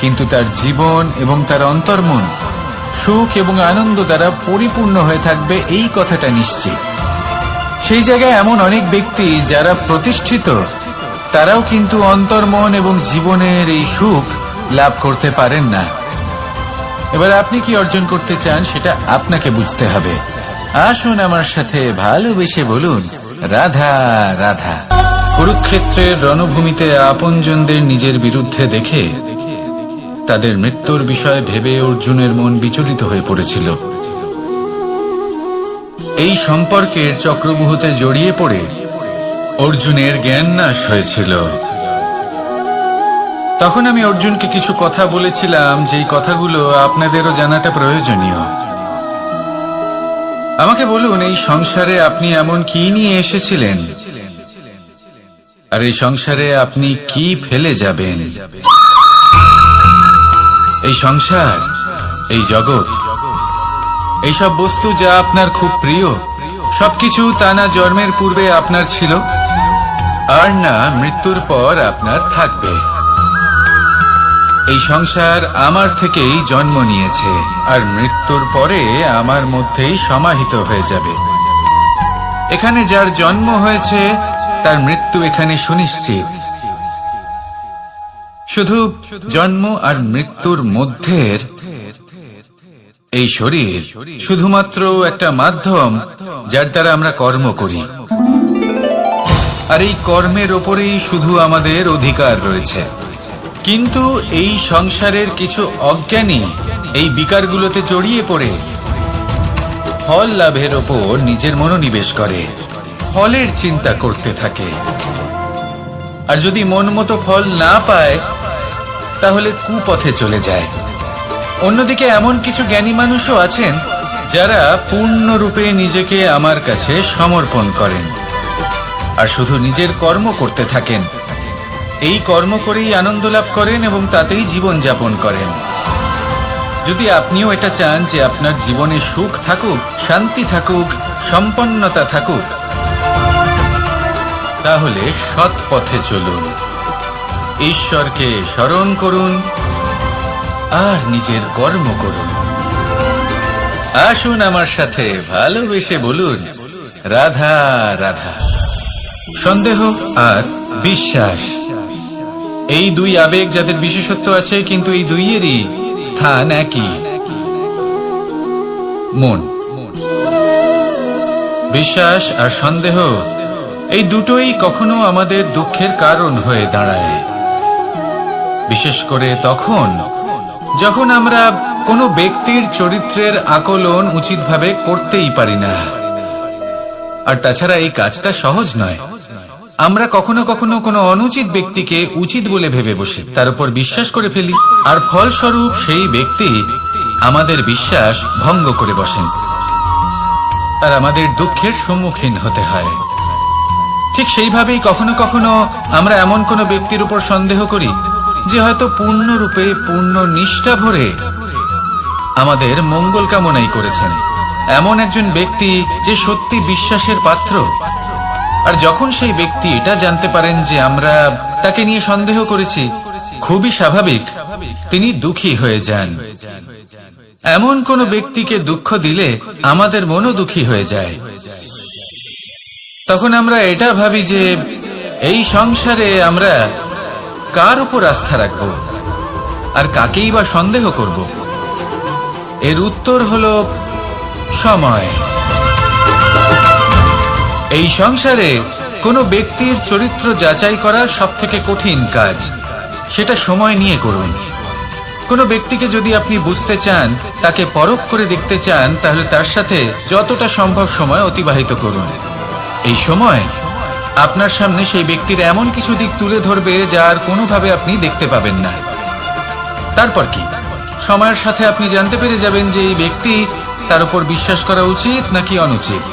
কিন্তু তার জীবন এবং তার অন্তর্মন সুখ এবং আনন্দ দ্বারা পরিপূর্ণ হয়ে থাকবে, এই কথাটা নিশ্চিত। সেই জায়গায় এমন অনেক ব্যক্তি যারা প্রতিষ্ঠিত, তারাও কিন্তু অন্তর্মন এবং জীবনের এই সুখ লাভ করতে পারেন না। এবার আপনি কি অর্জন করতে চান সেটা আপনাকে বুঝতে হবে। আসুন আমার সাথে ভালোবেসে বলুন, রাধা রাধা। কুরুক্ষেত্রের রণভূমিতে আপনজনদের নিজের বিরুদ্ধে দেখে তাদের মৃত্যুর বিষয় ভেবে অর্জুনের মন বিচলিত হয়ে পড়েছিল। এই সম্পর্কের চক্রব্যূহতে জড়িয়ে পড়ে অর্জুনের জ্ঞান নাশ হয়েছিল। তখন আমি অর্জুনকে কিছু কথা বলেছিলাম, যেই কথাগুলো আপনাদেরও জানাটা প্রয়োজনীয়। আমাকে বলুন, এই সংসারে আপনি এমন কি নিয়ে এসেছিলেন, আর এই সংসারে আপনি কি ফেলে যাবেন? এই সংসার, এই জগৎ, এইসব বস্তু যা আপনার খুব প্রিয়, সবকিছু তা না জন্মের পূর্বে আপনার ছিল, আর না মৃত্যুর পর আপনার থাকবে। এই সংসার আমার থেকেই জন্ম নিয়েছে, আর মৃত্যুর পরে আমার মধ্যেই সমাহিত হয়ে যাবে। এখানে যার জন্ম হয়েছে তার মৃত্যু এখানে সুনিশ্চিত। শুধু জন্ম আর মৃত্যুর মধ্যের এই শরীর শুধুমাত্র একটা মাধ্যম, যার দ্বারা আমরা কর্ম করি, আর এই কর্মের ওপরেই শুধু আমাদের অধিকার রয়েছে। কিন্তু এই সংসারের কিছু অজ্ঞানী এই বিকারগুলোতে জড়িয়ে পড়ে ফল লাভের ওপর নিজের মনোনিবেশ করে, ফলের চিন্তা করতে থাকে। আর যদি মন মতো ফল না পায়, তাহলে কুপথে চলে যায়। অন্যদিকে এমন কিছু জ্ঞানী মানুষও আছেন যারা পূর্ণরূপে নিজেকে আমার কাছে সমর্পণ করেন আর শুধু নিজের কর্ম করতে থাকেন। এই কর্ম করেই আনন্দ লাভ করেন এবং তাতেই জীবন যাপন করেন। যদি আপনিও এটা চান যে আপনার জীবনে সুখ থাকুক, শান্তি থাকুক, সম্পন্নতা থাকুক, তাহলে সৎ পথে চলুন, ঈশ্বরকে স্মরণ করুন আর নিজের কর্ম করুন। আসুন আমার সাথে ভালোবেসে বলুন, রাধা রাধা। সন্দেহ আর বিশ্বাস, এই দুই আবেগ যাদের বিশেষত্ব আছে, কিন্তু এই দুইয়েরই স্থান একই, মন। বিশ্বাস আর সন্দেহ, এই দুটোই কখনো আমাদের দুঃখের কারণ হয়ে দাঁড়ায়, বিশেষ করে তখন যখন আমরা কোনো ব্যক্তির চরিত্রের আকলন উচিতভাবে করতেই পারি না। আর তাছাড়া এই কাজটা সহজ নয়। আমরা কখনো কখনো কোনো অনুচিত ব্যক্তিকে উচিত বলে ভেবে বসি, তার উপর বিশ্বাস করে ফেলি, আর ফলস্বরূপ সেই ব্যক্তি আমাদের বিশ্বাস ভঙ্গ করে বসেন, আর আমাদের দুঃখের সম্মুখীন হতে হয়। ঠিক সেইভাবেই কখনো কখনো আমরা এমন কোনো ব্যক্তির উপর সন্দেহ করি যে হয়তো পূর্ণরূপে পূর্ণ নিষ্ঠা ভরে আমাদের মঙ্গল কামনাই করেছেন। এমন একজন ব্যক্তি যে সত্যি বিশ্বাসের পাত্র, আর যখন সেই ব্যক্তি এটা জানতে পারেন যে আমরা তাকে নিয়ে সন্দেহ করেছি, খুবই স্বাভাবিক তিনি দুঃখী হয়ে যান। এমন কোন ব্যক্তিকে দুঃখ দিলে আমাদের মনও দুঃখী হয়ে যায়। তখন আমরা এটা ভাবি যে এই সংসারে আমরা কার উপর আস্থা রাখব আর কাকেই বা সন্দেহ করব? এর উত্তর হলো সময়। এই সংসারে কোনো ব্যক্তির চরিত্র যাচাই করা সবথেকে কঠিন কাজ। সেটা সময় নিয়ে করুন। কোনো ব্যক্তিকে যদি আপনি বুঝতে চান, তাকে পরখ করে দেখতে চান, তাহলে তার সাথে যতটা সম্ভব সময় অতিবাহিত করুন। এই সময় আপনার সামনে সেই ব্যক্তির এমন কিছু দিক তুলে ধরবে যা আর কোনোভাবে আপনি দেখতে পাবেন না। তারপর কি, সময়ের সাথে আপনি জানতে পেরে যাবেন যে এই ব্যক্তি, তার উপর বিশ্বাস করা উচিত নাকি অনুচিত।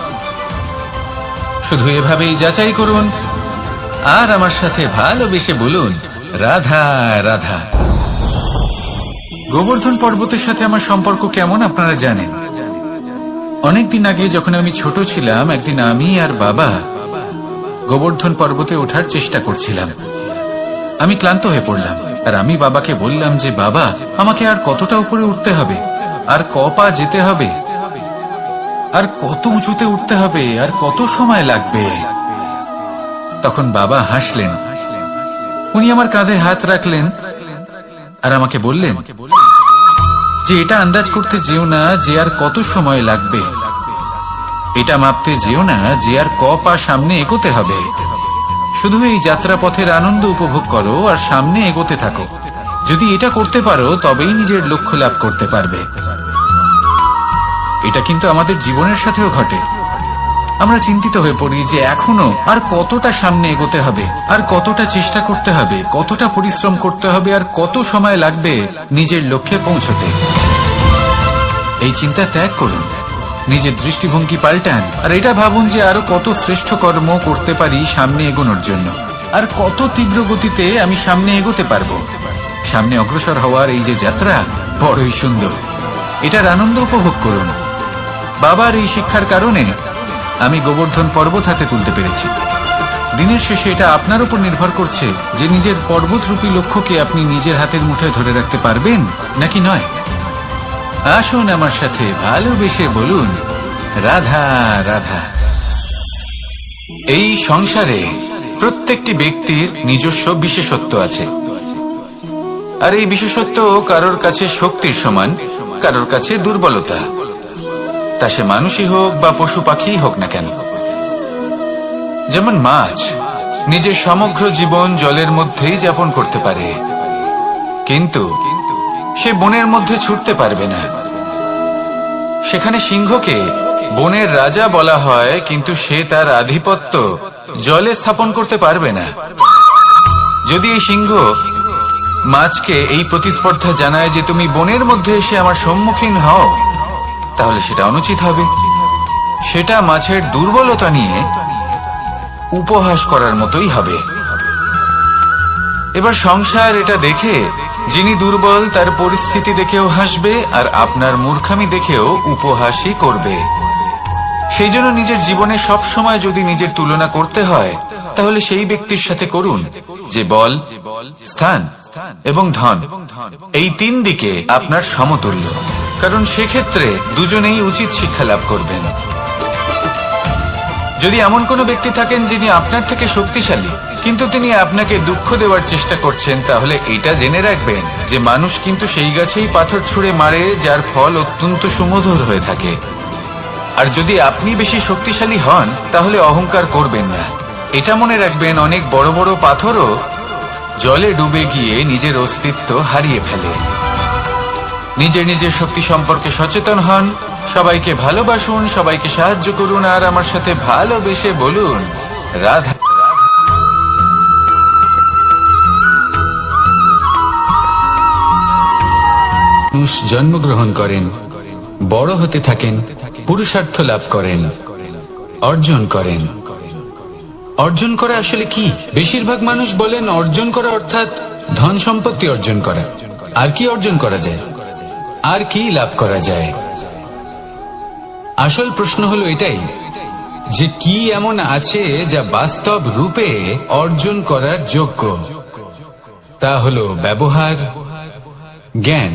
শুধু এভাবেই যাচাই করুন আর আমার সাথে ভালোবেসে বলুন, রাধা রাধা। গোবর্ধন পর্বতের সাথে আমার সম্পর্ক কেমন আপনারা জানেন। অনেকদিন আগে যখন আমি ছোট ছিলাম, একদিন আমি আর বাবা গোবর্ধন পর্বতে ওঠার চেষ্টা করছিলাম। আমি ক্লান্ত হয়ে পড়লাম, আর আমি বাবাকে বললাম যে বাবা, আমাকে আর কতটা উপরে উঠতে হবে, আর ক পা যেতে হবে, আর কত উঁচুতে উঠতে হবে, আর কত সময় লাগবে। তখন বাবা হাসলেন। উনি আমার কাঁধে হাত রাখলেন আর আমাকে বললেন যে এটা আন্দাজ করতে যেও না যে আর কত সময় লাগবে, এটা মাপতে যেও না যে আর ক পা সামনে এগোতে হবে। শুধু এই যাত্রা পথের আনন্দ উপভোগ করো আর সামনে এগোতে থাকো। যদি এটা করতে পারো তবেই নিজের লক্ষ্য লাভ করতে পারবে। এটা কিন্তু আমাদের জীবনের সাথেও ঘটে। আমরা চিন্তিত হয়ে পড়ি যে এখনো আর কতটা সামনে এগোতে হবে, আর কতটা চেষ্টা করতে হবে, কতটা পরিশ্রম করতে হবে, আর কত সময় লাগবে নিজের লক্ষ্যে পৌঁছতে। এই চিন্তা ত্যাগ করুন, নিজের দৃষ্টিভঙ্গি পাল্টান, আর এটা ভাবুন যে আরো কত শ্রেষ্ঠ কর্ম করতে পারি সামনে এগোনোর জন্য, আর কত তীব্র গতিতে আমি সামনে এগোতে পারবো। সামনে অগ্রসর হওয়ার এই যে যাত্রা বড়ই সুন্দর, এটার আনন্দ উপভোগ করুন। বাবার এই শিক্ষার কারণে আমি গোবর্ধন পর্বত হাতে তুলতে পেরেছি। দিনের শেষে এটা আপনার উপর নির্ভর করছে যে নিজের পর্বতরূপী লক্ষ্যকে আপনি নিজের হাতের মুঠোয় ধরে রাখতে পারবেন নাকি নয়। আসুন আমার সাথে ভালোবেসে বলুন, রাধা রাধা। এই সংসারে প্রত্যেকটি ব্যক্তির নিজস্ব বিশেষত্ব আছে, আর এই বিশেষত্ব কারোর কাছে শক্তির সমান, কারোর কাছে দুর্বলতা। তা সে মানুষই হোক বা পশু পাখিই হোক না কেন। যেমন মাছ নিজের সমগ্র জীবন জলের মধ্যেই যাপন করতে পারে, কিন্তু সে বনের মধ্যে ছুটতে পারবে না। সেখানে সিংহকে বনের রাজা বলা হয়, কিন্তু সে তার আধিপত্য জলে স্থাপন করতে পারবে না। যদি এই সিংহ মাছকে এই প্রতিস্পর্ধা জানায় যে তুমি বনের মধ্যে এসে আমার সম্মুখীন হও, তাহলে সেটা অনুচিত হবে। সেটা মাছের দুর্বলতা নিয়ে উপহাস করার মতোই হবে। এবার সংসার এটা দেখে যিনি দুর্বল তার পরিস্থিতি দেখেও হাসবে, আর আপনার মূর্খামি দেখেও উপহাসই করবে। সেই জন্য নিজের জীবনে সব সময় যদি নিজের তুলনা করতে হয়, তাহলে সেই ব্যক্তির সাথে করুন যে বল, স্থান এবং ধন, এই তিন দিকে আপনার সমতুল্য। কারণ সেক্ষেত্রে দুজনেই উচিত শিক্ষা লাভ করবেন। যদি এমন কোনো ব্যক্তি থাকেন যিনি আপনার থেকে শক্তিশালী, কিন্তু তিনি আপনাকে দুঃখ দেওয়ার চেষ্টা করছেন, তাহলে এটা জেনে রাখবেন যে মানুষ কিন্তু সেই গাছেই পাথর ছুঁড়ে মারে যার ফল অত্যন্ত সুমধুর হয়ে থাকে। আর যদি আপনি বেশি শক্তিশালী হন, তাহলে অহংকার করবেন না। এটা মনে রাখবেন, অনেক বড় বড় পাথরও জলে ডুবে গিয়ে নিজের অস্তিত্ব হারিয়ে ফেলে। নিজের নিজের শক্তি সম্পর্কে সচেতন হন, সবাইকে ভালোবাসুন, সবাইকে সাহায্য করুন, আর আমার সাথে ভালোবেসে বলুন রাধা। মানুষ জন্মগ্রহণ করেন, বড় হতে থাকেন, পুরুষার্থ লাভ করেন, অর্জন করেন। অর্জন করা আসলে কি? বেশিরভাগ মানুষ বলেন অর্জন করা অর্থাৎ ধন সম্পত্তি অর্জন করা। আর কি অর্জন করা যায়? আর কি লাভ করা যায়? আসল প্রশ্ন হলো এটাই যে কি এমন আছে যা বাস্তব রূপে অর্জন করার যোগ্য। তা হলো ব্যবহার, জ্ঞান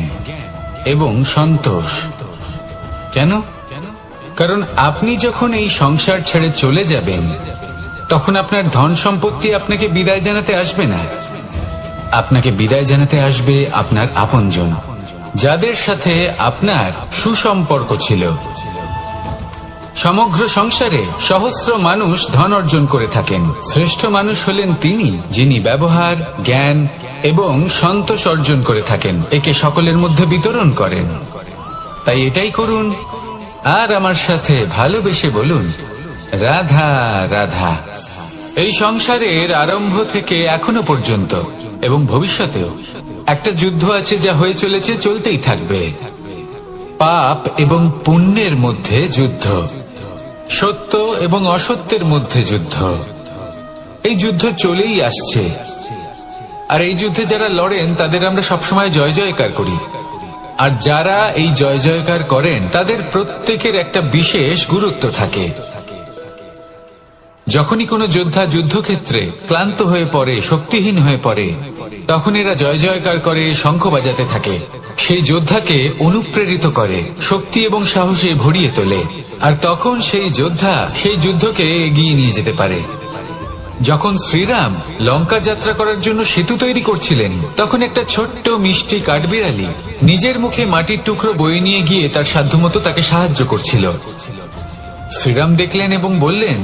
এবং সন্তোষ। কেন? কারণ আপনি যখন এই সংসার ছেড়ে চলে যাবেন তখন আপনার ধন সম্পত্তি আপনাকে বিদায় জানাতে আসবে না। আপনাকে বিদায় জানাতে আসবে আপনার আপনজন, যাদের সাথে আপনার সুসম্পর্ক ছিল। সমগ্র সংসারে সহস্র মানুষ ধন অর্জন করে থাকেন। শ্রেষ্ঠ মানুষ হলেন তিনি যিনি ব্যবহার, জ্ঞান এবং সন্তোষ অর্জন করে থাকেন, একে সকলের মধ্যে বিতরণ করেন। তাই এটাই করুন আর আমার সাথে ভালোবেসে বলুন রাধা রাধা। এই সংসারের আরম্ভ থেকে এখনো পর্যন্ত এবং ভবিষ্যতেও একটা যুদ্ধ আছে যা হয়ে চলেছে, চলতেই থাকবে। পাপ এবং পুণ্যের মধ্যে যুদ্ধ, সত্য এবং অসত্যের মধ্যে যুদ্ধ। এই যুদ্ধ চলেই আসছে, আর এই যুদ্ধে যারা লড়েন তাদের আমরা সবসময় জয় জয়কার করি। আর যারা এই জয় জয়কার করেন তাদের প্রত্যেকের একটা বিশেষ গুরুত্ব থাকে। যখনই কোনো যোদ্ধা যুদ্ধক্ষেত্রে ক্লান্ত হয়ে পড়ে, শক্তিহীন হয়ে পড়ে, তখন এরা জয় জয়কার করে, শঙ্খ বাজাতে থাকে, সেই যোদ্ধাকে অনুপ্রেরিত করে, শক্তি এবং সাহসে ভরিয়ে তোলে। আর তখন সেই যোদ্ধা সেই যুদ্ধকে এগিয়ে নিয়ে যেতে পারে। যখন শ্রীরাম লঙ্কা যাত্রা করার জন্য সেতু তৈরি করছিলেন, তখন একটা ছোট্ট মিষ্টি কাঠবিড়ালি নিজের মুখে মাটির টুকরো বয়ে নিয়ে গিয়ে তার সাধ্যমতো তাকে সাহায্য করছিল। শ্রীরাম দেখলেন এবং বললেন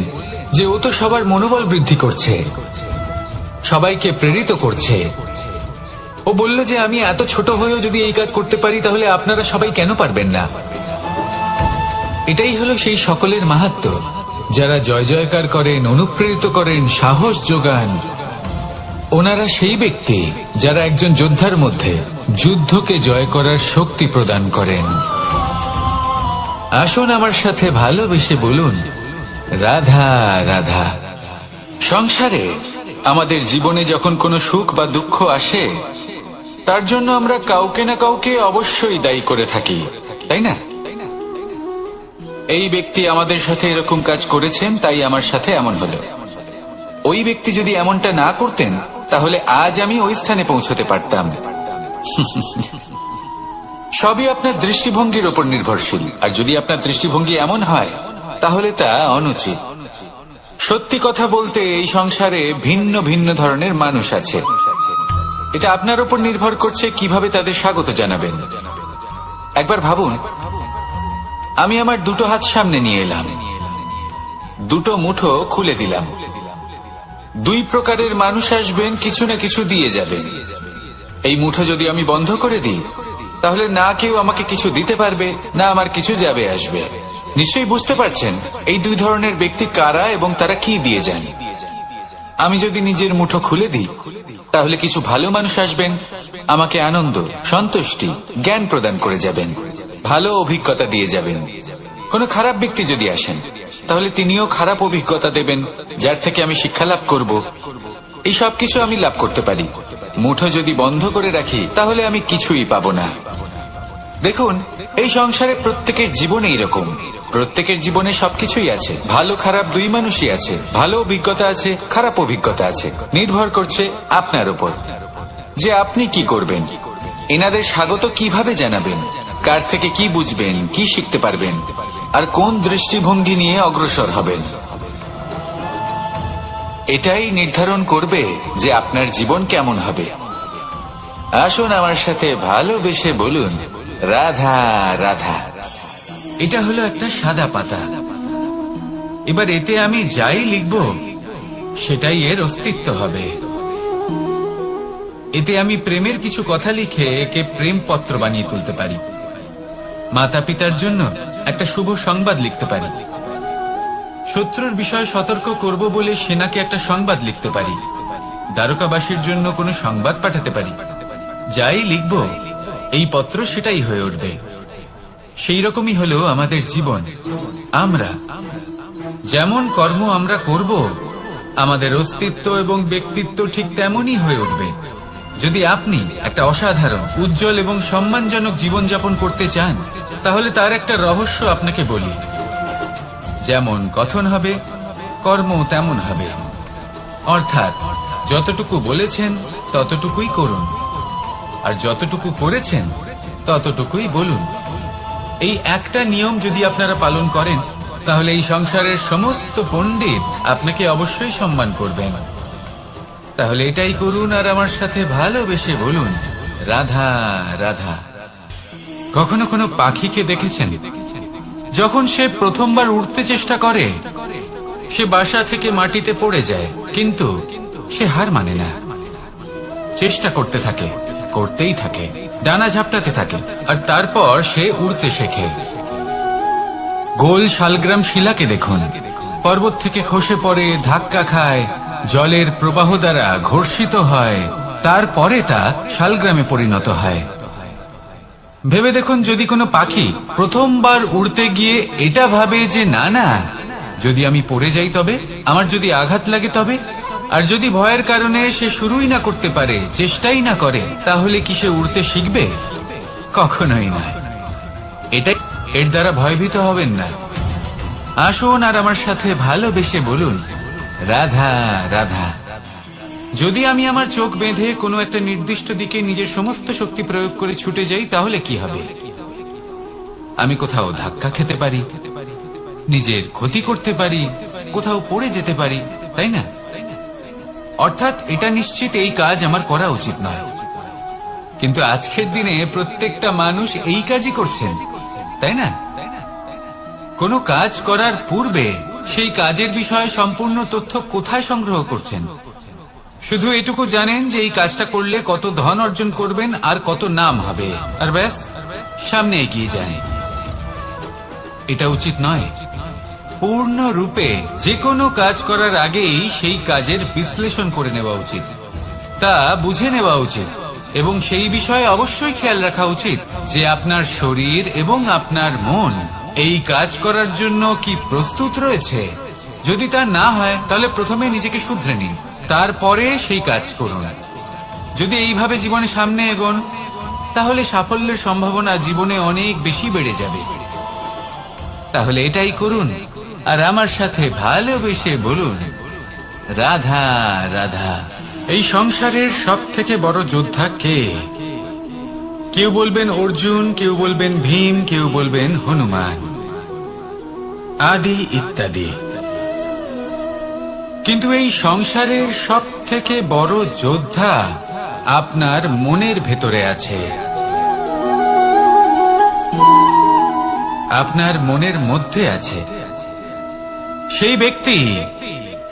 যে ও তো সবার মনোবল বৃদ্ধি করছে, সবাইকে প্রেরিত করছে। ও বলল যে আমি এত ছোট হয়েও যদি এই কাজ করতে পারি তাহলে আপনারা সবাই কেন পারবেন না? এটাই হলো সেই সকলের মাহাত্ম্য যারা জয় জয়কার করেন, অনুপ্রেরিত করেন, সাহস যোগান। ওনারা সেই ব্যক্তি যারা একজন যোদ্ধার মধ্যে যুদ্ধকে জয় করার শক্তি প্রদান করেন। আসুন আমার সাথে ভালোবেসে বলুন রাধা রাধা। সংসারে আমাদের জীবনে যখন কোনো সুখ বা দুঃখ আসে তার জন্য আমরা কাউকে না কাউকে অবশ্যই দায়ী করে থাকি, তাই না? এই ব্যক্তি আমাদের সাথে এরকম কাজ করেছেন তাই আমার সাথে এমন হলো। ওই ব্যক্তি যদি এমনটা না করতেন তাহলে আজ আমি ওই স্থানে পৌঁছতে পারতাম। সবই আপনার দৃষ্টিভঙ্গির উপর নির্ভরশীল, আর যদি আপনার দৃষ্টিভঙ্গি এমন হয় তাহলে তা অনুচিত। সত্যি কথা বলতে এই সংসারে ভিন্ন ভিন্ন ধরনের মানুষ আছে। এটা আপনার উপর নির্ভর করছে কিভাবে তাদের স্বাগত জানাবেন। একবার ভাবুন, আমি আমার দুটো হাত সামনে নিয়ে এলাম, দুটো মুঠো খুলে দিলাম। দুই প্রকারের মানুষ আসবেন, কিছু না কিছু দিয়ে যাবেন। এই মুঠো যদি আমি বন্ধ করে দিই তাহলে না কেউ আমাকে কিছু দিতে পারবে, না আমার কিছু যাবে আসবে। নিশ্চয়ই বুঝতে পারছেন এই দুই ধরনের ব্যক্তি কারা এবং তারা কি দিয়ে যান। আমি যদি নিজের মুঠো খুলে দিই তাহলে কিছু ভালো মানুষ আসবেন, আমাকে আনন্দ, সন্তুষ্টি, জ্ঞান প্রদান করে যাবেন, ভালো অভিজ্ঞতা দিয়ে যাবেন। কোনো খারাপ ব্যক্তি যদি আসেন তাহলে তিনিও খারাপ অভিজ্ঞতা দেবেন, যার থেকে আমি শিক্ষা লাভ করব। এই সব কিছু আমি লাভ করতে পারি। মুঠো যদি বন্ধ করে রাখি তাহলে আমি কিছুই পাবো না। দেখুন, এই সংসারে প্রত্যেকের জীবনে এরকম, প্রত্যেকের জীবনে সবকিছুই আছে, ভালো খারাপ দুই মানুষই আছে, ভালো অভিজ্ঞতা আছে, খারাপ অভিজ্ঞতা আছে। নির্ভর করছে আপনার উপর যে আপনি কি করবেন, এনাদের স্বাগত কিভাবে জানাবেন, কার থেকে কি বুঝবেন, কি শিখতে পারবেন, আর কোন দৃষ্টিভঙ্গি নিয়ে অগ্রসর হবেন। এটাই নির্ধারণ করবে যে আপনার জীবন কেমন হবে। আসুন আমার সাথে ভালোবেসে বলুন রাধা রাধা। এটা হলো একটা সাদা পাতা। এবার এতে আমি যাই লিখব সেটাই এর অস্তিত্ব হবে। এতে আমি প্রেমের কিছু কথা লিখে একে প্রেম পত্র বানিয়ে তুলতে পারি। মাতা পিতার জন্য একটা শুভ সংবাদ লিখতে পারি। শত্রুর বিষয়ে সতর্ক করব বলে সেনাকে একটা সংবাদ লিখতে পারি। দ্বারকাবাসীর জন্য কোনো সংবাদ পাঠাতে পারি। যাই লিখব এই পত্র সেটাই হয়ে উঠবে। সেই রকমই হলো আমাদের জীবন। আমরা যেমন কর্ম আমরা করব, আমাদের অস্তিত্ব এবং ব্যক্তিত্ব ঠিক তেমনই হয়ে উঠবে। যদি আপনি একটা অসাধারণ, উজ্জ্বল এবং সম্মানজনক জীবনযাপন করতে চান, তাহলে তার একটা রহস্য আপনাকে বলি। যেমন কথন হবে, কর্ম তেমন হবে। অর্থাৎ যতটুকু বলেছেন ততটুকুই করুন, আর যতটুকু করেছেন ততটুকুই বলুন। এই একটা নিয়ম যদি আপনারা পালন করেন, তাহলে এই সংসারের সমস্ত পণ্ডিত আপনাকে অবশ্যই সম্মান করবেন। তাহলে এটাই করুন আর আমার সাথে ভালোবেসে বলুন, রাধা রাধা। কখনো কোনো পাখিকে দেখেছেন? যখন সে প্রথমবার উঠতে চেষ্টা করে, সে বাসা থেকে মাটিতে পড়ে যায়, কিন্তু সে হার মানে না। চেষ্টা করতে থাকে, করতেই থাকে, ডানা ঝাপটাতে থাকে, আর তারপর সে উড়তে শেখে। গোল শালগ্রাম শিলাকে দেখুন, পর্বত থেকে খসে পড়ে, ধাক্কা খায়, জলের প্রবাহ দ্বারা ঘর্ষিত হয়, তারপরে তা শালগ্রামে পরিণত হয়। ভেবে দেখুন, যদি কোনো পাখি প্রথমবার উড়তে গিয়ে এটা ভাবে যে না না, যদি আমি পড়ে যাই তবে, আমার যদি আঘাত লাগে তবে, আর যদি ভয়ের কারণে সে শুরুই না করতে পারে, চেষ্টাই না করে, তাহলে কি সে উড়তে শিখবে? কখনোই না। এর দ্বারা ভয়ভীত হবেন না। আসুন আর আমার সাথে ভালোবেসে বলুন, রাধা রাধা। যদি আমি আমার চোখ বেঁধে কোনো একটা নির্দিষ্ট দিকে নিজের সমস্ত শক্তি প্রয়োগ করে ছুটে যাই, তাহলে কি হবে? আমি কোথাও ধাক্কা খেতে পারি, নিজের ক্ষতি করতে পারি, কোথাও পড়ে যেতে পারি, তাই না? অর্থাৎ এটা নিশ্চিত এই কাজ আমার করা উচিত নয়। কিন্তু আজকের দিনে প্রত্যেকটা মানুষ এই কাজই করছেন, তাই না? কোনো কাজ করার পূর্বে সেই কাজের বিষয়ে সম্পূর্ণ তথ্য কোথায় সংগ্রহ করছেন? শুধু এটুকু জানেন যে এই কাজটা করলে কত ধন অর্জন করবেন আর কত নাম হবে, আর ব্যাস সামনে এগিয়ে যান। এটা উচিত নয়। পূর্ণরূপে যে কোনো কাজ করার আগেই সেই কাজের বিশ্লেষণ করে নেওয়া উচিত, তা বুঝে নেওয়া উচিত, এবং সেই বিষয়ে অবশ্যই খেয়াল রাখা উচিত যে আপনার শরীর এবং আপনার মন এই কাজ করার জন্য কি প্রস্তুত রয়েছে। যদি তা না হয়, তাহলে প্রথমে নিজেকে শুধরে নিন, তারপরে সেই কাজ করুন। যদি এইভাবে জীবনে সামনে এগোন, তাহলে সাফল্যের সম্ভাবনা জীবনে অনেক বেশি বেড়ে যাবে। তাহলে এটাই করুন আর আমার সাথে ভালোবেসে বলুন, রাধা রাধা। এই সংসারের সব থেকে বড় যোদ্ধা কে? কেউ বলবেন অর্জুন, কেউ বলবেন ভীম, কেউ বলবেন হনুমান, আদি ইত্যাদি। কিন্তু এই সংসারের সব থেকে বড় যোদ্ধা আপনার মনের ভেতরে আছে, আপনার মনের মধ্যে আছে। সেই ব্যক্তি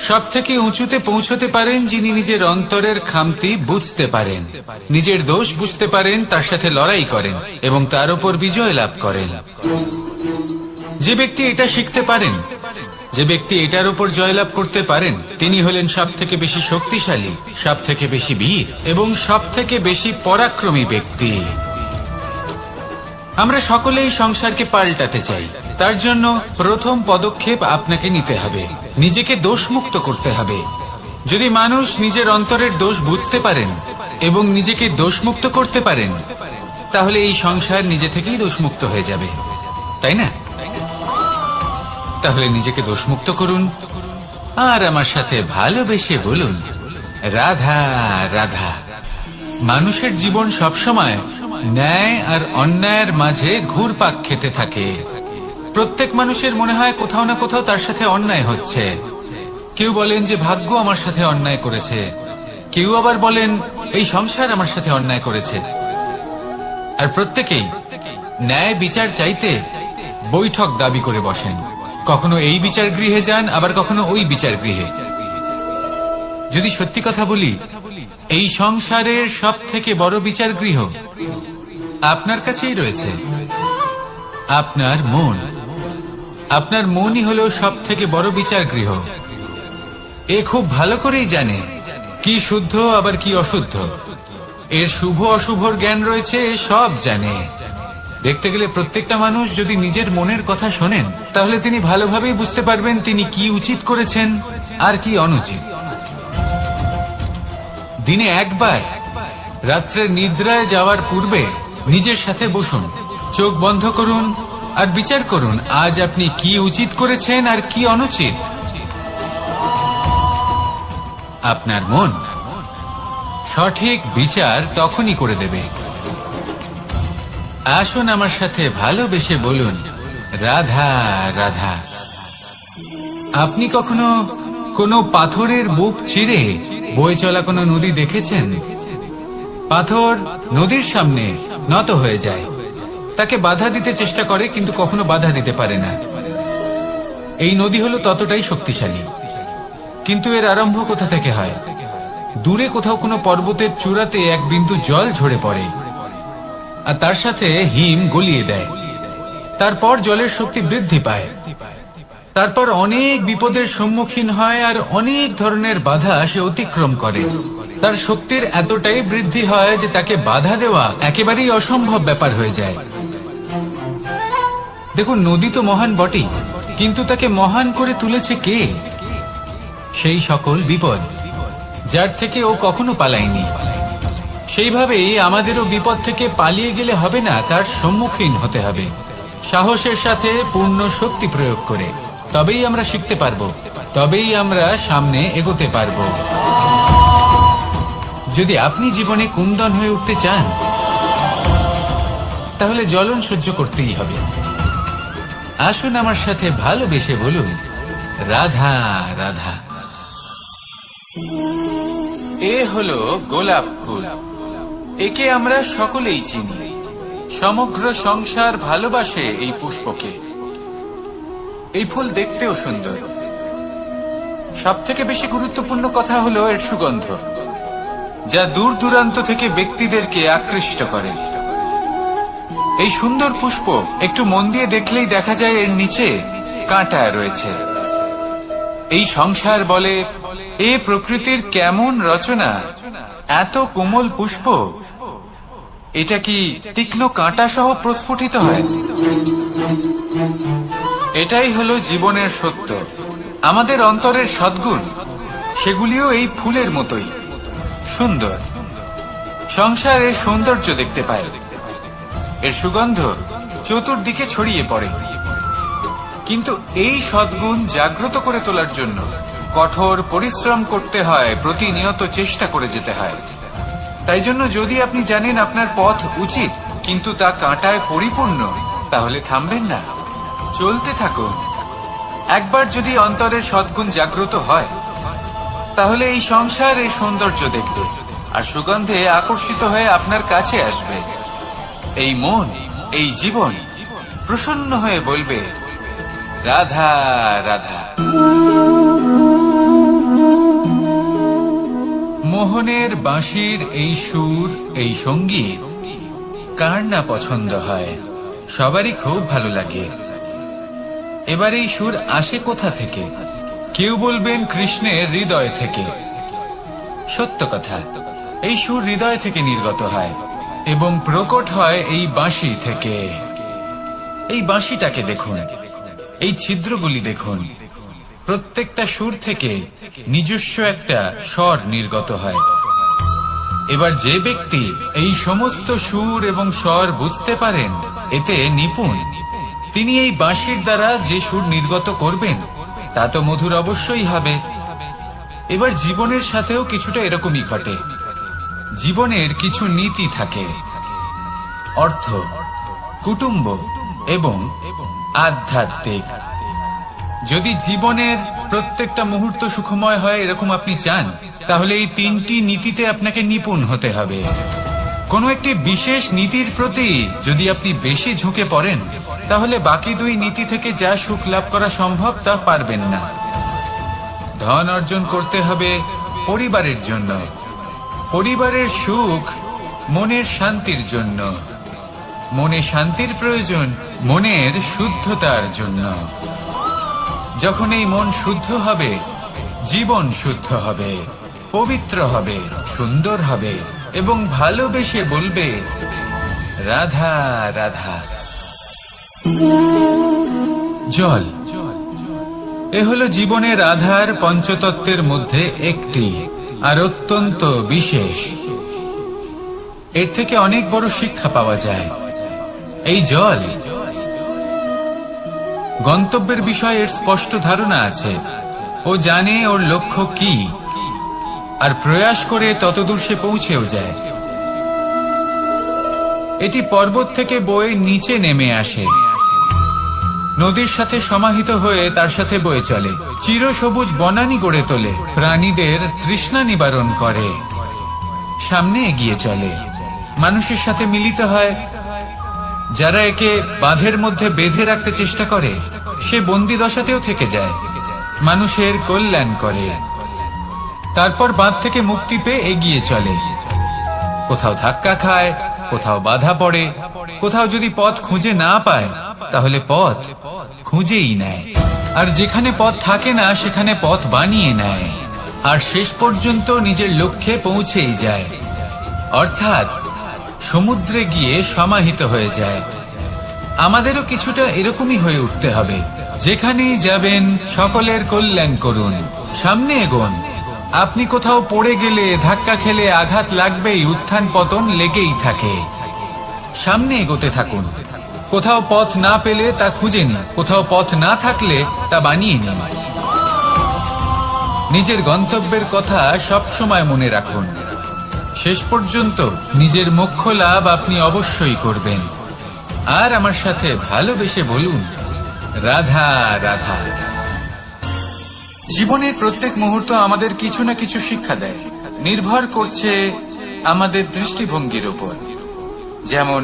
সব থেকে উঁচুতে পৌঁছতে পারেন যিনি নিজের অন্তরের খামতি বুঝতে পারেন, নিজের দোষ বুঝতে পারেন, তার সাথে লড়াই করেন এবং তার উপর বিজয় লাভ করেন। যে ব্যক্তি এটা শিখতে পারেন, যে ব্যক্তি এটার উপর জয়লাভ করতে পারেন, তিনি হলেন সব থেকে বেশি শক্তিশালী, সব থেকে বেশি বীর এবং সব থেকে বেশি পরাক্রমী ব্যক্তি। আমরা সকলেই সংসারকে পাল্টাতে চাই। তার জন্য প্রথম পদক্ষেপ আপনাকে নিতে হবে, নিজেকে দোষমুক্ত করতে হবে। যদি মানুষ নিজের অন্তরের দোষ বুঝতে পারেন এবং নিজেকে দোষমুক্ত করতে পারেন, তাহলে এই সংসার নিজে থেকেই দোষমুক্ত হয়ে যাবে, তাই না? তাহলে নিজেকে দোষমুক্ত করুন আর আমার সাথে ভালোবেসে বলুন, রাধা রাধা। মানুষের জীবন সবসময় ন্যায় আর অন্যায়ের মাঝে ঘুরপাক খেতে থাকে। প্রত্যেক মানুষের মনে হয় কোথাও না কোথাও তার সাথে অন্যায় হচ্ছে। কেউ বলেন যে ভাগ্য আমার সাথে অন্যায় করেছে, কেউ আবার বলেন এই সংসার আমার সাথে অন্যায় করেছে। আর প্রত্যেকেই ন্যায় বিচার চাইতে বৈঠক দাবি করে বসেন। কখনো এই বিচার গৃহে যান, আবার কখনো ওই বিচার গৃহে। যদি সত্যি কথা বলি, এই সংসারের সব থেকে বড় বিচার গৃহ আপনার কাছেই রয়েছে, আপনার মন। আপনার মনই হলো সব থেকে বড় বিচার গৃহ। এ খুব ভালো করেই জানে কি শুদ্ধ আবার কি অশুদ্ধ, এর শুভ অশুভর জ্ঞান রয়েছে, এ সব জানে। দেখতে গেলে প্রত্যেকটা মানুষ যদি নিজের মনের কথা শোনেন, তাহলে তিনি ভালোভাবেই বুঝতে পারবেন তিনি কি উচিত করেছেন আর কি অনুচিত। দিনে একবার রাত্রে নিদ্রায় যাওয়ার পূর্বে নিজের সাথে বসুন, চোখ বন্ধ করুন আর বিচার করুন আজ আপনি কি উচিত করেছেন আর কি অনুচিত। আপনার মন সঠিক বিচার তখনই করে দেবে। আসুন আমার সাথে ভালোবেসে বলুন, রাধা রাধা। আপনি কখনো কোনো পাথরের বুক চিরে বয়ে চলা কোনো নদী দেখেছেন? পাথর নদীর সামনে নত হয়ে যায়, তাকে বাধা দিতে চেষ্টা করে কিন্তু কখনো বাধা দিতে পারে না। এই নদী হলো ততটাই শক্তিশালী, কিন্তু এর আরম্ভ কোথা থেকে হয়? দূরে কোথাও কোনো পর্বতের চূড়াতে এক বিন্দু জল ঝরে পড়ে আর তার সাথে হিম গলিয়ে দেয়। তারপর জলের শক্তি বৃদ্ধি পায়, তারপর অনেক বিপদের সম্মুখীন হয় আর অনেক ধরনের বাধা সে অতিক্রম করে। তার শক্তির এতটাই বৃদ্ধি হয় যে তাকে বাধা দেওয়া একেবারেই অসম্ভব ব্যাপার হয়ে যায়। দেখুন, নদী তো মহান বটেই, কিন্তু তাকে মহান করে তুলেছে কে? সেই সকল বিপদ যার থেকে ও কখনো পালায়নি। সেইভাবেই আমাদেরও বিপদ থেকে পালিয়ে গেলে হবে না, তার সম্মুখীন হতে হবে সাহসের সাথে, পূর্ণ শক্তি প্রয়োগ করে। তবেই আমরা শিখতে পারবো, তবেই আমরা সামনে এগোতে পারবো। যদি আপনি জীবনে কুন্দন হয়ে উঠতে চান, তাহলে জ্বলন সহ্য করতেই হবে। আসুন আমার সাথে ভালোবেসে বলুন, রাধা রাধা। এ হলো গোলাপ ফুল, একে আমরা সকলেই চিনি। সমগ্র সংসার ভালোবাসে এই পুষ্পকে। এই ফুল দেখতেও সুন্দর। সবথেকে বেশি গুরুত্বপূর্ণ কথা হলো এর সুগন্ধ, যা দূর দূরান্ত থেকে ব্যক্তিদেরকে আকৃষ্ট করে। এই সুন্দর পুষ্প একটু মন দিয়ে দেখলেই দেখা যায় এর নিচে কাঁটা রয়েছে। এই সংসার বলে, এ প্রকৃতির কেমন রচনা, এত কোমল পুষ্প, এটা কি তীক্ষ্ণ কাঁটা সহ প্রস্ফুটিত হয়? এটাই হলো জীবনের সত্য। আমাদের অন্তরের সদ্গুণ, সেগুলিও এই ফুলের মতোই সুন্দর। সংসার এর সৌন্দর্য দেখতে পায়, এর সুগন্ধ চতুর্দিকে ছড়িয়ে পড়ে। কিন্তু এই সদ্গুণ জাগ্রত করে তোলার জন্য কঠোর পরিশ্রম করতে হয়, প্রতিনিয়ত চেষ্টা করে যেতে হয়। তাই জন্য যদি আপনি জানেন আপনার পথ উচিত কিন্তু তা কাঁটায় পরিপূর্ণ, তাহলে থামবেন না, চলতে থাকুন। একবার যদি অন্তরের সদ্গুণ জাগ্রত হয়, তাহলে এই সংসার এর সৌন্দর্য দেখবে আর সুগন্ধে আকর্ষিত হয়ে আপনার কাছে আসবে। এই মন, এই জীবন প্রসন্ন হয়ে বলবে, রাধা রাধা। মোহনের বাঁশির এই সুর, এই সঙ্গীত কার না পছন্দ হয়? সবারই খুব ভালো লাগে। এবার এই সুর আসে কোথা থেকে? কেউ বলবেন কৃষ্ণের হৃদয় থেকে। সত্য কথা, এই সুর হৃদয় থেকে নির্গত হয় এবং প্রকট হয় এই বাঁশি থেকে। এই বাঁশিটাকে দেখুন, এই ছিদ্রগুলি দেখুন, প্রত্যেকটা সুর থেকে নিজস্ব একটা স্বর নির্গত হয়। এবার যে ব্যক্তি এই সমস্ত সুর এবং স্বর বুঝতে পারেন, এতে নিপুণ, তিনি এই বাঁশির দ্বারা যে সুর নির্গত করবেন তা তো মধুর অবশ্যই হবে। এবার জীবনের সাথেও কিছুটা এরকমই ঘটে। জীবনের কিছু নীতি থাকে, অর্থ, কুটুম্ব এবং আধ্যাত্মিক। যদি জীবনের প্রত্যেকটা মুহূর্ত সুখময় হয় এরকম আপনি চান, তাহলে এই তিনটি নীতিতে আপনাকে নিপুণ হতে হবে। কোনো একটি বিশেষ নীতির প্রতি যদি আপনি বেশি ঝুঁকে পড়েন, তাহলে বাকি দুই নীতি থেকে যা সুখ লাভ করা সম্ভব তা পারবেন না। ধন অর্জন করতে হবে পরিবারের জন্য, পরিবারের সুখ মনের শান্তির জন্য, মনে শান্তির প্রয়োজন মনের শুদ্ধতার জন্য। যখন এই মন শুদ্ধ হবে, জীবন শুদ্ধ হবে, পবিত্র হবে, সুন্দর হবে এবং ভালোবেসে বলবে রাধা রাধা। জল, এ হলো জীবনের আধার পঞ্চতত্ত্বের মধ্যে একটি, আর অত্যন্ত বিশেষ। এর থেকে অনেক বড় শিক্ষা পাওয়া যায়। এই জল গন্তব্যের বিষয়ে এর স্পষ্ট ধারণা আছে। ও জানে ওর লক্ষ্য কি, আর প্রয়াস করে ততদূর সে পৌঁছেও যায়। এটি পর্বত থেকে বয়ে নিচে নেমে আসে, নদীর সাথে সমাহিত হয়ে তার সাথে বয়ে চলে, চিরসবুজ বনানী গড়ে তোলে, প্রাণীদের তৃষ্ণা নিবারণ করে, সামনে এগিয়ে চলে, মানুষের সাথে মিলিত হয়। যারা একে বাঁধের মধ্যে বেঁধে রাখতে চেষ্টা করে, সে বন্দি দশাতেও থেকে যায়, মানুষের কল্যাণ করে। তারপর বাঁধ থেকে মুক্তি পেয়ে এগিয়ে চলে, কোথাও ধাক্কা খায়, কোথাও বাধা পড়ে, কোথাও যদি পথ খুঁজে না পায় তাহলে পথ খুঁজেই নেয়, আর যেখানে পথ থাকে না সেখানে পথ বানিয়ে নেয়, আর শেষ পর্যন্ত নিজের লক্ষ্যে পৌঁছেই যায়, অর্থাৎ সমুদ্রে গিয়ে সমাহিত হয়ে যায়। আমাদেরও কিছুটা এরকমই হয়ে উঠতে হবে। যেখানেই যাবেন সকলের কল্যাণ করুন, সামনে এগোন। আপনি কোথাও পড়ে গেলে, ধাক্কা খেলে আঘাত লাগবেই, উত্থান পতন লেগেই থাকে। সামনে এগোতে থাকুন। কোথাও পথ না পেলে তা খুঁজে নিন, কোথাও পথ না থাকলে তা বানিয়ে নিন। নিজের গন্তব্যের কথা সব সময় মনে রাখুন। শেষ পর্যন্ত নিজের মোক্ষ লাভ আপনি অবশ্যই করবেন। আর আমার সাথে ভালোবেসে বলুন রাধা রাধা। জীবনের প্রত্যেক মুহূর্ত আমাদের কিছু না কিছু শিক্ষা দেয়, নির্ভর করছে আমাদের দৃষ্টিভঙ্গির উপর। যেমন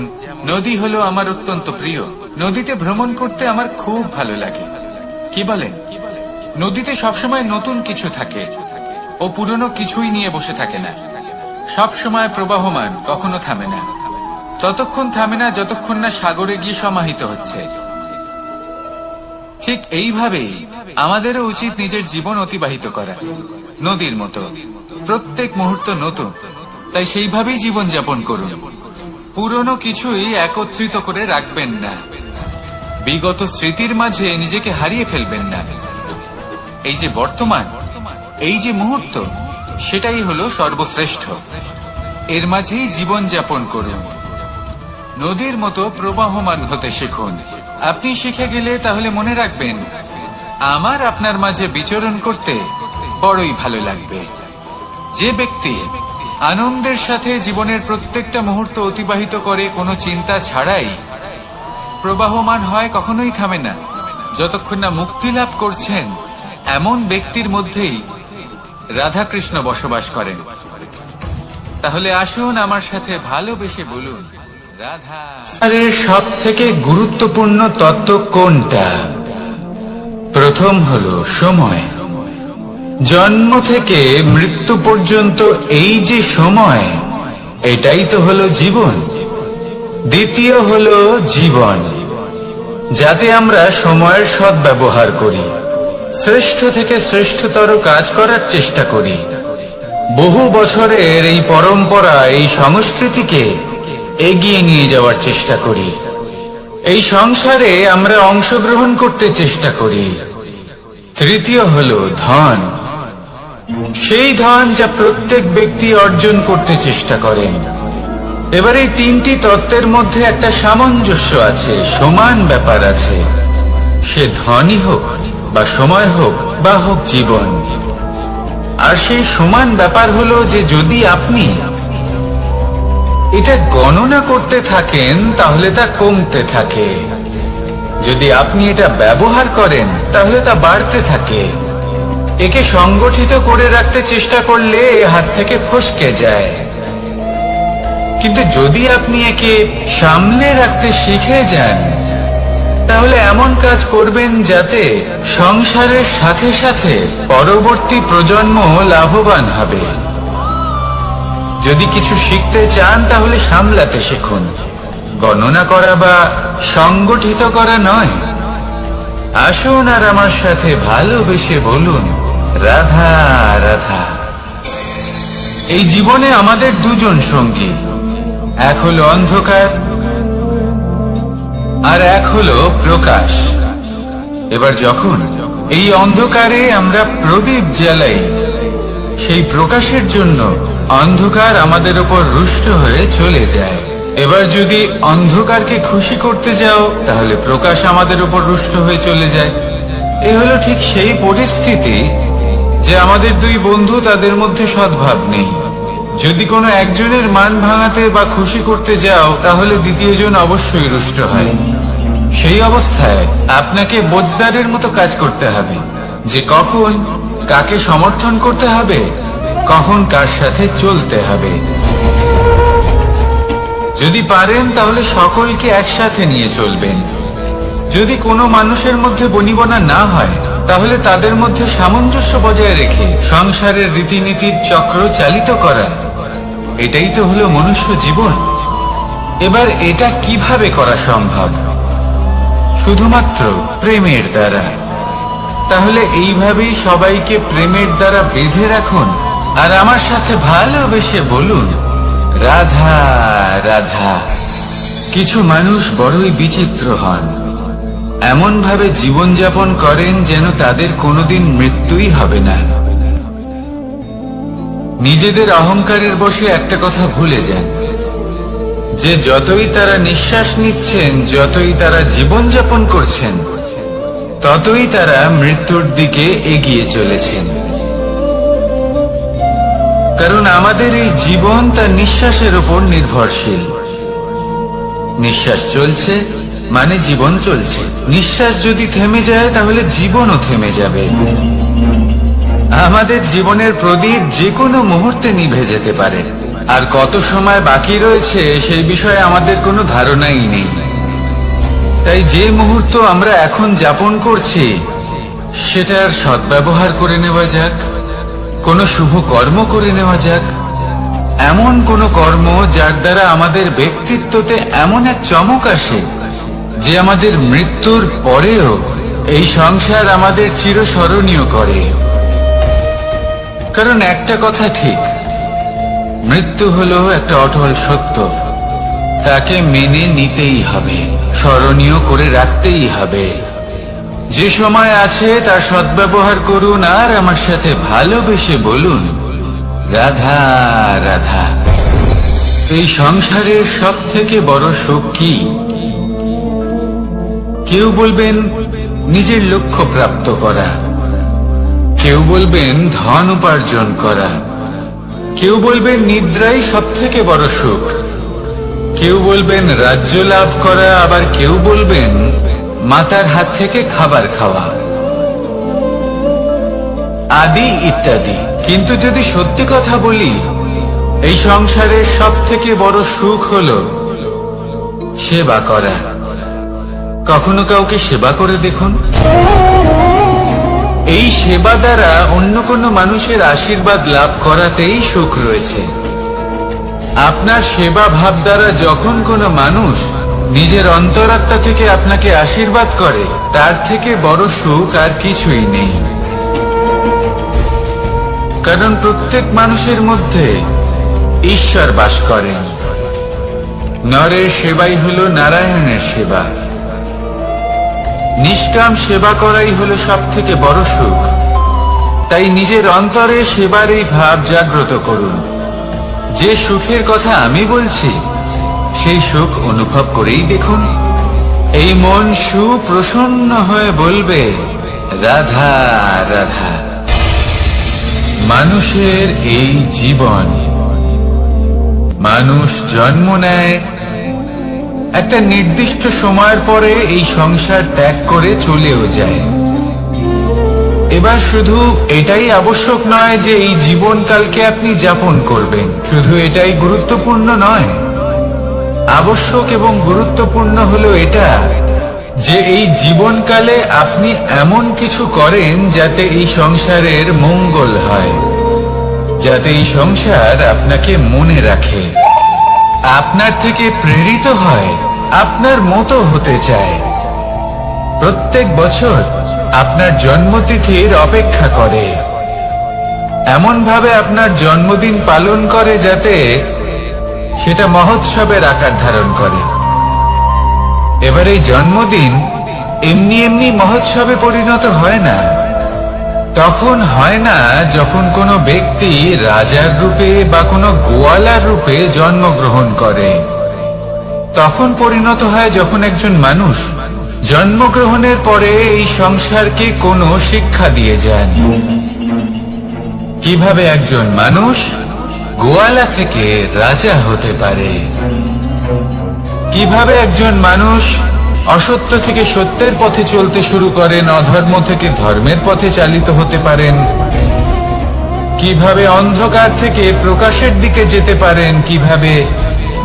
নদী হলো আমার অত্যন্ত প্রিয়, নদীতে ভ্রমণ করতে আমার খুব ভালো লাগে। কি বলেন? নদীতে সবসময় নতুন কিছু থাকে, ও পুরনো কিছুই নিয়ে বসে থাকে না, সব সময় প্রবাহমান, কখনো থামে না। ততক্ষণ থামে না যতক্ষণ না সাগরে গিয়ে সমাহিত হচ্ছে। ঠিক এইভাবেই আমাদেরও উচিত নিজের জীবন অতিবাহিত করা, নদীর মতো। প্রত্যেক মুহূর্ত নতুন, তাই সেইভাবেই জীবন যাপন করুন। পুরনো কিছুই একত্রিত করে রাখবেন না, বিগত স্মৃতির মাঝে নিজেকে হারিয়ে ফেলবেন না। এই যে বর্তমান, এই যে মুহূর্ত, সেটাই হলো সর্বশ্রেষ্ঠ। এর মাঝেই জীবন যাপন করুন, নদীর মতো প্রবাহমান হতে শিখুন। আপনি শিখে গেলে তাহলে মনে রাখবেন, আমার আপনার মাঝে বিচরণ করতে বড়ই ভালো লাগবে। যে ব্যক্তি আনন্দের সাথে জীবনের প্রত্যেকটা মুহূর্ত অতিবাহিত করে কোনো চিন্তা ছাড়াই, প্রবাহমান হয়, কখনোই থামে না, যতক্ষণ না মুক্তি লাভ করছেন, এমন ব্যক্তির মধ্যেই রাধাকৃষ্ণ বসবাস করেন। তাহলে আসুন আমার সাথে ভালোবেসে বলুন রাধা। আরে সব থেকে গুরুত্বপূর্ণ তত্ত্ব কোনটা? প্রথম হলো সময়। জন্ম থেকে মৃত্যু পর্যন্ত এই যে সময়, এটাই তো হলো জীবন। দ্বিতীয় হলো জীবন, যাতে আমরা সময়ের সদ্ব্যবহার করি, শ্রেষ্ঠ থেকে শ্রেষ্ঠতর কাজ করার চেষ্টা করি। বহু বছরের এই পরম্পরা, এই সংস্কৃতিকে এগিয়ে নিয়ে যাওয়ার চেষ্টা করি। এই সংসারে আমরা অংশগ্রহণ করতে চেষ্টা করি। তৃতীয় হলো ধন, সেই ধন যা প্রত্যেক ব্যক্তি অর্জন করতে চেষ্টা করেন। এবার এই তিনটি তত্ত্বের মধ্যে একটা সামঞ্জস্য আছে, সমান ব্যাপার আছে। সে ধনই হোক বা সময় হোক বা হোক জীবন। আর সেই সমান ব্যাপার হলো যে যদি আপনি এটা গণনা করতে থাকেন তাহলে তা কমতে থাকে, যদি আপনি এটা ব্যবহার করেন তাহলে তা বাড়তে থাকে। একে সংগঠিত করে রাখতে চেষ্টা করলে হাত থেকে ফসকে যায়, কিন্তু যদি আপনি একে সামলে রাখতে শিখে যান, তাহলে এমন কাজ করবেন যাতে সংসারের সাথে সাথে পরবর্তী প্রজন্ম লাভবান হবে। যদি কিছু শিখতে চান তাহলে সামলাতে শিখুন, গণনা করা বা সংগঠিত করা নয়। আসুন আর আমার সাথে ভালোবেসে বলুন, রাধা রাধা। এই জীবনে আমাদের দুজন সঙ্গী, এক হলো অন্ধকার আর এক হলো প্রকাশ। এবার যখন এই অন্ধকারে আমরা প্রদীপ জ্বালাই, সেই প্রকাশের জন্য অন্ধকার আমাদের উপর রুষ্ট হয়ে চলে যায়। এবার যদি অন্ধকারকে খুশি করতে যাও তাহলে প্রকাশ আমাদের উপর রুষ্ট হয়ে চলে যায়। এ হলো ঠিক সেই পরিস্থিতি যে আমাদের দুই বন্ধু, তাদের মধ্যে সদ্ভাব নেই। যদি কোনো একজনের মান ভাঙাতে বা খুশি করতে যাও তাহলে দ্বিতীয়জন অবশ্যই রুষ্ট হয়। সেই অবস্থায় আপনাকে বোঝদারের মতো কাজ করতে হবে যে কখন কাকে সমর্থন করতে হবে, কখন কার সাথে চলতে হবে। যদি পারেন তাহলে সকলকে একসাথে নিয়ে চলবেন। যদি কোনো মানুষের মধ্যে বনিবনা না হয় তাহলে তাদের মধ্যে সামঞ্জস্য বজায় রেখে সংসারের রীতিনীতির চক্র চালিত করা, এটাই তো হলো মনুষ্য জীবন। এবার এটা কিভাবে করা সম্ভব? শুধুমাত্র প্রেমের দ্বারা। তাহলে এইভাবেই সবাইকে প্রেমের দ্বারা বেঁধে রাখুন আর আমার সাথে ভালোবেসে বলুন, রাধা রাধা। কিছু মানুষ বড়ই বিচিত্র হন, এমন ভাবে জীবনযাপন করেন যেন তাদের কোনোদিন মৃত্যুই হবে না। নিজেদের অহংকারের বশে একটা কথা ভুলে যান যে যতই তারা নিঃশ্বাস নিচ্ছেন, যতই তারা জীবনযাপন করছেন, ততই তারা মৃত্যুর দিকে এগিয়ে চলেছেন। কারণ আমাদের এই জীবন তার নিঃশ্বাসের উপর নির্ভরশীল। নিঃশ্বাস চলছে মানে জীবন চলছে। নিঃশ্বাস যদি থেমে যায় তাহলে জীবনও থেমে যাবে। আমাদের জীবনের প্রদীপ যে কোনো মুহূর্তে নিভে যেতে পারে, আর কত সময় বাকি রয়েছে সেই বিষয়ে আমাদের কোনো ধারণাই নেই। তাই যে মুহূর্ত আমরা এখন যাপন করছি সেটার সদ্ব্যবহার করে নেওয়া যাক, কোনো শুভ কর্ম করে নেওয়া যাক, এমন কোনো কর্ম যার দ্বারা আমাদের ব্যক্তিত্বতে এমন এক চমক আসে যে আমাদের মৃত্যুর পরেও এই সংসার আমাদের চিরস্মরণীয় করে। কারণ একটা কথা ঠিক, মৃত্যু হলো একটা অটল সত্য, তাকে মেনে নিতেই হবে, স্মরণীয় করে রাখতেই হবে। যে সময় আছে তার সদ্ব্যবহার করুন আর আমার সাথে ভালোবেসে বলুন, রাধা রাধা। এই সংসারের সব থেকে বড় সুখ কি? কেউ বলবেন নিজের লক্ষ্য প্রাপ্ত করা, কেউ বলবেন ধন উপার্জন করা, কেউ বলবেন নিদ্রাই সব থেকে বড় সুখ, কেউ বলবেন রাজ্য লাভ করা, আবার কেউ বলবেন মাতার হাত থেকে খাবার খাওয়া, আদি ইত্যাদি। কিন্তু যদি সত্যি কথা বলি, এই সংসারের সব থেকে বড় সুখ হলো সেবা করা। কখনো কাউকে সেবা করে দেখুন। এই সেবা দ্বারা অন্য কোনো মানুষের আশীর্বাদ লাভ করাতেই সুখ রয়েছে। আপনার সেবা ভাব দ্বারা যখন কোনো মানুষ নিজের অন্তরাত্মা থেকে আপনাকে আশীর্বাদ করে, তার থেকে বড় সুখ আর কিছুই নেই। কারণ প্রত্যেক মানুষের মধ্যে ঈশ্বর বাস করেন। নরের সেবাই হলো নারায়ণের সেবা। নিষ্কাম সেবা করাই হলো সব থেকে বড় সুখ। তাই নিজের অন্তরে সেবার এই ভাব জাগ্রত করুন। যে সুখের কথা আমি বলছি সেই সুখ অনুভব করেই দেখুন। এই মন সুপ্রসন্ন হয়ে বলবে, রাধা রাধা। মানুষের এই জীবন, মানুষ জন্ম নেয়, একটা নির্দিষ্ট সময়ের পরে এই সংসার ত্যাগ করে চলেও যায়। এবার শুধু এটাই আবশ্যক নয় যে এই জীবনকালকে আপনি যাপন করবেন, শুধু এটাই গুরুত্বপূর্ণ নয়। আবশ্যক এবং গুরুত্বপূর্ণ হলো এটা যে এই জীবনকালে আপনি এমন কিছু করেন যাতে এই সংসারের মঙ্গল হয়। যাতে এই সংসার আপনাকে মনে রাখে, আপনার থেকে প্রেরিত হয়, আপনার মতো হতে চায়। প্রত্যেক বছর আপনার জন্মতিথির অপেক্ষা করে, এমন ভাবে আপনার জন্মদিন পালন করে যাতে সেটা মহোৎসবের আকার ধারণ করে। এবার এই জন্মদিন এমনি এমনি মহোৎসবে পরিণত হয় না। তখন হয় না যখন কোনো ব্যক্তি রাজার রূপে বা কোনো গোয়ালার রূপে জন্মগ্রহণ করে। তখন পরিণত হয় যখন একজন মানুষ জন্মগ্রহণের পরে এই সংসারকে কোনো শিক্ষা দিয়ে যান। কিভাবে একজন মানুষ গোয়ালা থেকে রাজা হতে পারে, কিভাবে একজন মানুষ অসত্য থেকে সত্যের পথে চলতে শুরু করেন, অধর্ম থেকে ধর্মের পথে চালিত হতে পারেন, কিভাবে অন্ধকার থেকে প্রকাশের দিকে যেতে পারেন, কিভাবে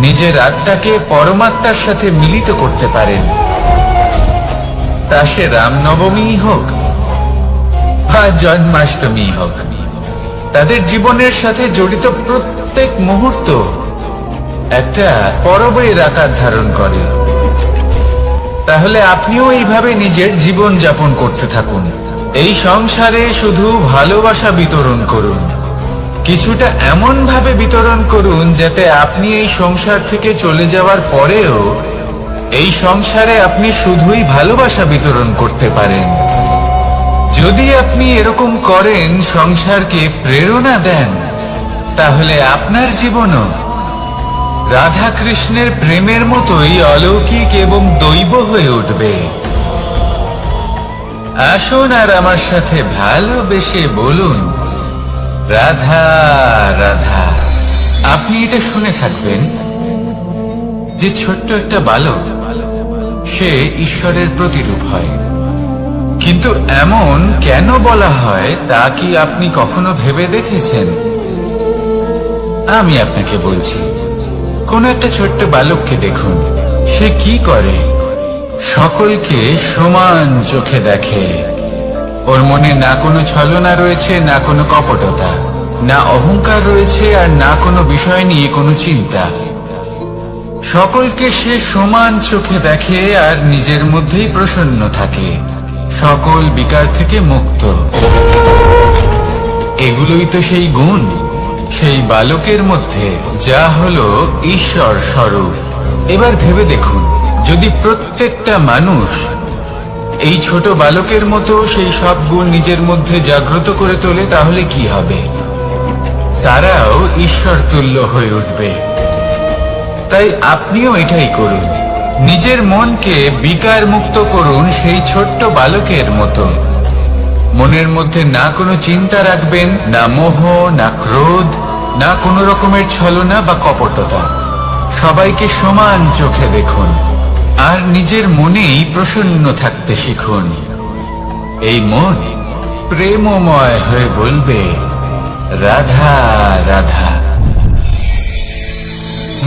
নিজের আত্মাকে পরমাত্মার সাথে মিলিত করতে পারেন। তা সে রামনবমী হোক বা জন্মাষ্টমী হোক, তাদের জীবনের সাথে জড়িত প্রত্যেক মুহূর্ত একটা পরবের আকার ধারণ করে। তাহলে আপনিও এইভাবে নিজের জীবন যাপন করতে থাকুন। এই সংসারে শুধু ভালোবাসা বিতরণ করুন, কিছুটা এমন ভাবে বিতরণ করুন যাতে আপনি এই সংসার থেকে চলে যাওয়ার পরেও এই সংসারে আপনি শুধুই ভালোবাসা বিতরণ করতে পারেন। যদি আপনি এরকম করেন, সংসারকে প্রেরণা দেন, তাহলে আপনার জীবনও রাধা কৃষ্ণের প্রেমের মতোই অলৌকিক এবং দৈব হয়ে উঠবে। আসুন আর আমার সাথে ভালোবেসে বলুন, রাধা রাধা। আপনি এটা শুনে থাকবেন যে ছোট্ট একটা বালক সে ঈশ্বরের প্রতিরূপ হয়, কিন্তু এমন কেন বলা হয় তা কি আপনি কখনো ভেবে দেখেছেন? আমি আপনাকে বলছি, কোন একটা ছোট্ট বালককে দেখুন, সে কি করে? সকলকে সমান চোখে দেখে। ওর মনে না কোনো ছলনা রয়েছে, না কোনো কপটতা, না অহংকার রয়েছে, আর না কোনো বিষয় নিয়ে কোনো চিন্তা। সকলকে সে সমান চোখে দেখে আর নিজের মধ্যেই প্রসন্ন থাকে, সকল বিকার থেকে মুক্ত। এগুলোই তো সেই গুণ সেই বালকের মধ্যে, যা হলো ঈশ্বর স্বরূপ। এবার ভেবে দেখুন, যদি প্রত্যেকটা মানুষ এই ছোট বালকের মতো সেই সব গুণ নিজের মধ্যে জাগ্রত করে তোলে, তাহলে কি হবে? তারাও ঈশ্বর তুল্য হয়ে উঠবে। তাই আপনিও এটাই করুন, নিজের মনকে বিকার মুক্ত করুন সেই ছোট্ট বালকের মতো। মনের মধ্যে না কোনো চিন্তা রাখবেন, না মোহ, না ক্রোধ, না কোনো রকমের ছলনা বা কপটতা। সবাইকে সমান চোখে দেখুন আর নিজের মনেই প্রসন্ন থাকতে শিখুন। এই মন প্রেমময় হয়ে বলবে, রাধা রাধা।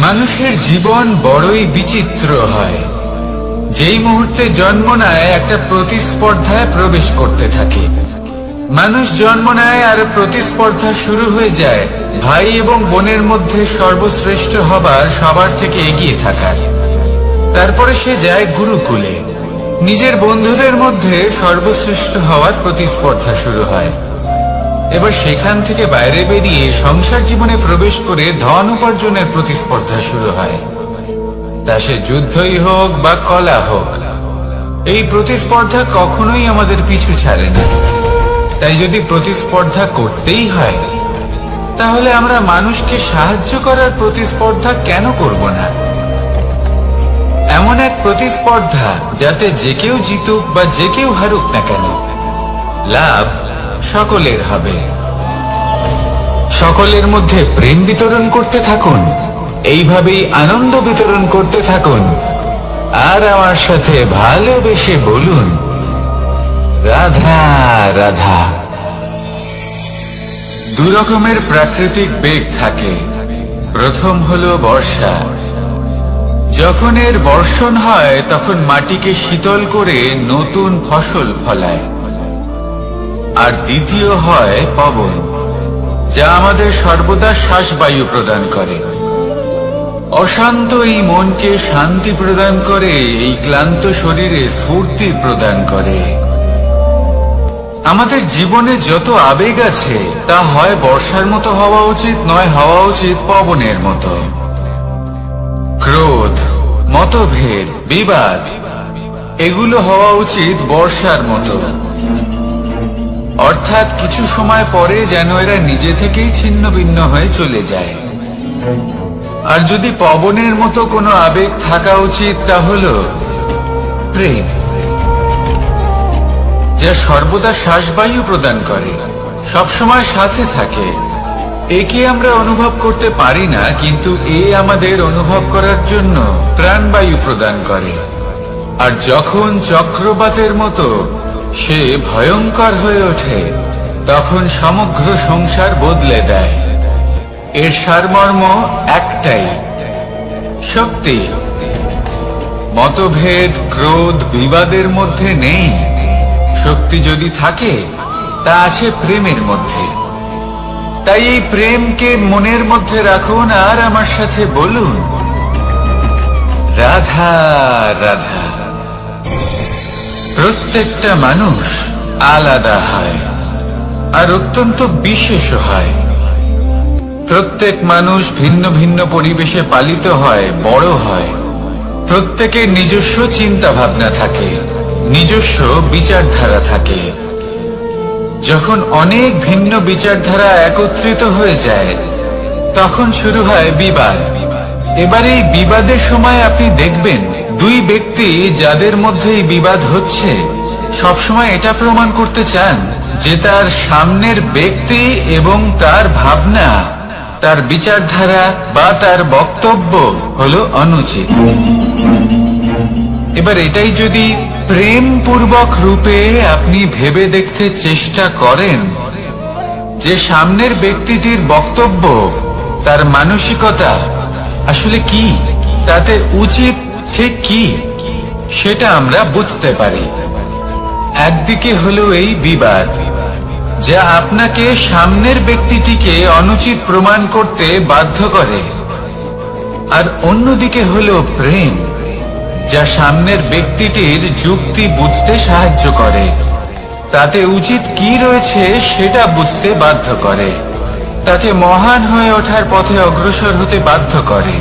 মানুষের জীবন বড়ই বিচিত্র হয়। যেই মুহূর্তে জন্ম নেয় একটা প্রতিস্পর্ধায় প্রবেশ করতে থাকে। মানুষ জন্ম নেয় আর প্রতিস্পর্ধা শুরু হয়ে যায় ভাই এবং বোনের মধ্যে সর্বশ্রেষ্ঠ হবার, সবার থেকে এগিয়ে থাকার। তারপরে সে যায় গুরুকুলে, নিজের বন্ধুদের মধ্যে সর্বশ্রেষ্ঠ হওয়ার প্রতিস্পর্ধা শুরু হয়। এবার সেখান থেকে বাইরে বেরিয়ে সংসার জীবনে প্রবেশ করে ধন উপার্জনের প্রতিস্পর্ধা শুরু হয়। তা সে যুদ্ধই হোক বা কলা হোক, এই প্রতিস্পর্ধা কখনোই আমাদের পিছু ছাড়ে না। তাই যদি প্রতিস্পর্ধা করতেই হয়, তাহলে আমরা মানুষকে সাহায্য করার প্রতিস্পর্ধা কেন করব না? এমন এক প্রতিস্পর্ধা যাতে যে কেউ জিতুক বা যে কেউ হারুক না কেন, লাভ সকলের হবে। সকলের মধ্যে প্রেম বিতরণ করতে থাকুন, এইভাবেই আনন্দ বিতরণ করতে থাকুন। আর আমার সাথে ভালোবেসে বলুন, রাধা রাধা। দু রকমের প্রাকৃতিক বেগ থাকে। প্রথম হলো বর্ষা। যখন এর বর্ষণ হয় তখন মাটিকে শীতল করে নতুন ফসল ফলায়। আর দ্বিতীয় হয় পবন, যা আমাদের সর্বদা শ্বাসবায়ু প্রদান করে। অশান্ত এই মনকে শান্তি প্রদান করে, এই ক্লান্ত শরীরে স্ফূর্তি প্রদান করে। আমাদের জীবনে যত আবেগ আছে তা হয় বর্ষার মতো হওয়া উচিত, নয় হওয়া উচিত পবনের মতো। ক্রোধ, মতভেদ, বিবাদ এগুলো হওয়া উচিত বর্ষার মতো, অর্থাৎ কিছু সময় পরে যেন এরা নিজে থেকেই ছিন্ন ভিন্ন হয়ে চলে যায়। আর যদি পবনের মতো কোনো আবেগ থাকা উচিত তা হল প্রেম, যা সর্বদা শ্বাসবায়ু প্রদান করে, সবসময় সাথে থাকে। একে আমরা অনুভব করতে পারি না, কিন্তু এ আমাদের অনুভব করার জন্য প্রাণবায়ু প্রদান করে। আর যখন চক্রবাতের মতো সে ভয়ঙ্কর হয়ে ওঠে, তখন সমগ্র সংসার বদলে দেয়। এর সারমর্ম একটাই, শক্তি। মতভেদ, ক্রোধ, বিবাদের মধ্যে নেই। শক্তি যদি থাকে তা আছে প্রেমের মধ্যে। তাই এই প্রেমকে মনের মধ্যে রাখুন আর আমার সাথে বলুন, রাধা রাধা। প্রত্যেকটা মানুষ আলাদা হয় আর অত্যন্ত বিশেষ হয়। প্রত্যেক মানুষ ভিন্ন ভিন্ন পরিবেশে পালিত হয়, বড় হয়। প্রত্যেকের নিজস্ব চিন্তা ভাবনা থাকে, নিজস্ব বিচারধারা থাকে। যখন অনেক ভিন্ন বিচারধারা একত্রিত হয়ে যায়, তখন শুরু হয় বিবাদ। এবার এই বিবাদের সময় আপনি দেখবেন দুই ব্যক্তি যাদের মধ্যে এই বিবাদ হচ্ছে সবসময় এটা প্রমাণ করতে চান যে তার সামনের ব্যক্তি এবং তার ভাবনা, তার বিচারধারা বা তার বক্তব্য হলো অনুচিত। এবার এটাই যদি প্রেম পূর্বক রূপে আপনি ভেবে দেখতে চেষ্টা করেন যে সামনের ব্যক্তিটির বক্তব্য, তার মানসিকতা আসলে কি, তাতে উচিত ঠিক কি, সেটা আমরা বুঝতে পারি। একদিকে হলো এই বিবাদ, যা আপনাকে সামনের ব্যক্তিটিকে অনুচিত প্রমাণ করতে বাধ্য করে। আর অন্যদিকে হলো প্রেম, যা সামনের ব্যক্তিটির যুক্তি বুঝতে সাহায্য করে, তাতে উচিত কি রয়েছে সেটা বুঝতে বাধ্য করে, তাকে মহান হয়ে ওঠার পথে অগ্রসর হতে বাধ্য করে।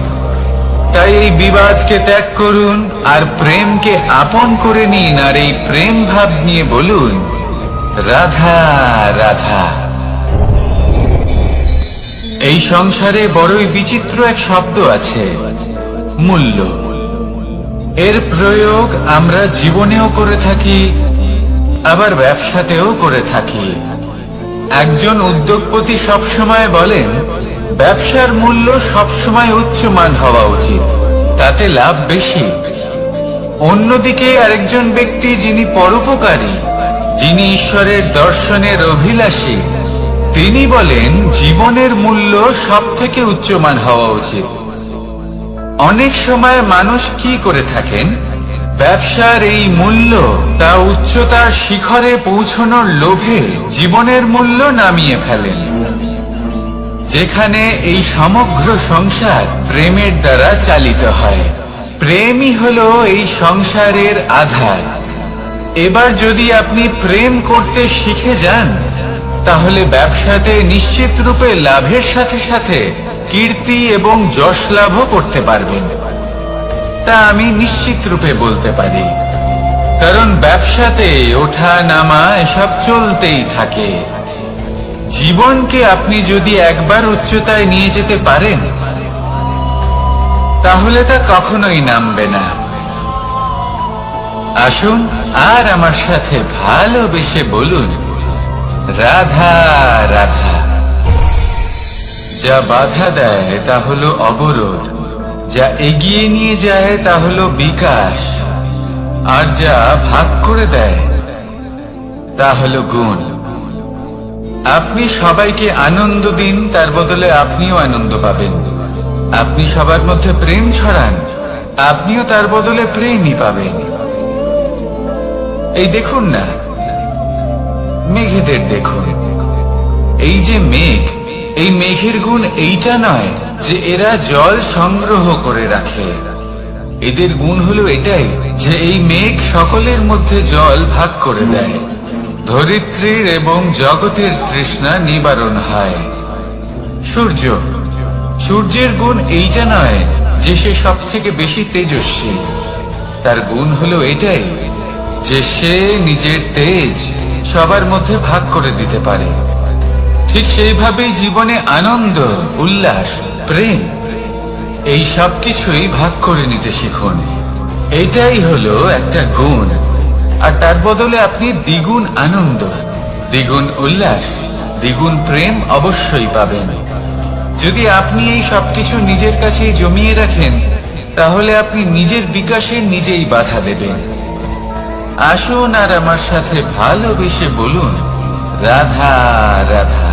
তাই এই বিবাদকে ত্যাগ করুন আর প্রেমকে আপন করে নিন, আর এই প্রেম ভাব নিয়ে বলুন, রাধা রাধা। এই সংসারে বড়ই বিচিত্র এক শব্দ আছে, মূল্য। এর প্রয়োগ আমরা জীবনেও করে থাকি, আবার ব্যবসাতেও করে থাকি। একজন উদ্যোগপতি সবসময় বলেন ব্যবসার মূল্য সবসময় উচ্চমান হওয়া উচিত, তাতে লাভ বেশি। অন্যদিকে আরেকজন ব্যক্তি যিনি পরোপকারী, যিনি ঈশ্বরের দর্শনের অভিলাষী, তিনি বলেন জীবনের মূল্য সব থেকে উচ্চমান হওয়া উচিত। অনেক সময় মানুষ কি করে থাকেন, ব্যবসার এই মূল্য তা উচ্চতার শিখরে পৌঁছানোর লোভে জীবনের মূল্য নামিয়ে ফেলেন। যেখানে এই সমগ্র সংসার প্রেমের দ্বারা চালিত হয়, প্রেমই হলো এই সংসারের আধার। এবার যদি আপনি প্রেম করতে শিখে যান, তাহলে ব্যবসাতে নিশ্চিত রূপে লাভের সাথে সাথে কীর্তি এবং যশ লাভও করতে পারবেন। তা আমি নিশ্চিত রূপে বলতে পারি, কারণ ব্যবসাতে ওঠা নামা এসব চলতেই থাকে। জীবনকে আপনি যদি একবার উচ্চতায় নিয়ে যেতে পারেন, তাহলে তা কখনোই নামবে না। আসুন আর আমার সাথে ভালোবেসে বলুন, রাধা রাধা। যা বাধা দেয় তা হলো অবরোধ, যা এগিয়ে নিয়ে যায় তা হলো বিকাশ, আর যা ভাগ করে দেয় তা হলো গুণ। আপনি সবাইকে আনন্দ দিন, তার বদলে আপনিও আনন্দ পাবেন। আপনি সবার মধ্যে প্রেম ছড়ান, আপনিও তার বদলে প্রেমই পাবেন। এই দেখুন না, মেঘেদের দেখুন। এই যে মেঘ, এই মেঘের গুণ এইটা নয় যে এরা জল সংগ্রহ করে রাখে। এদের গুণ হলো এটাই যে এই মেঘ সকলের মধ্যে জল ভাগ করে দেয়। ধরিত্রীর এবং জগতের তৃষ্ণা নিবারণ হয়। সূর্য, সূর্যের গুণ এইটা নয় যে সে সব থেকে বেশি তেজস্বী। তার গুণ হলো এটাই যে সে নিজের তেজ সবার মধ্যে ভাগ করে দিতে পারে। ঠিক সেইভাবেই জীবনে আনন্দ, উল্লাস, প্রেম এই সব কিছুই ভাগ করে নিতে শিখুন। এটাই হলো একটা গুণ, আর তার বদলে আপনি দ্বিগুণ আনন্দ, দ্বিগুণ উল্লাস, দ্বিগুণ প্রেম অবশ্যই পাবেন। যদি আপনি এই সবকিছু নিজের কাছেই জমিয়ে রাখেন, তাহলে আপনি নিজের বিকাশে নিজেই বাধা দেবেন। আসুন আর আমার সাথে ভালোবেসে বলুন, রাধা রাধা।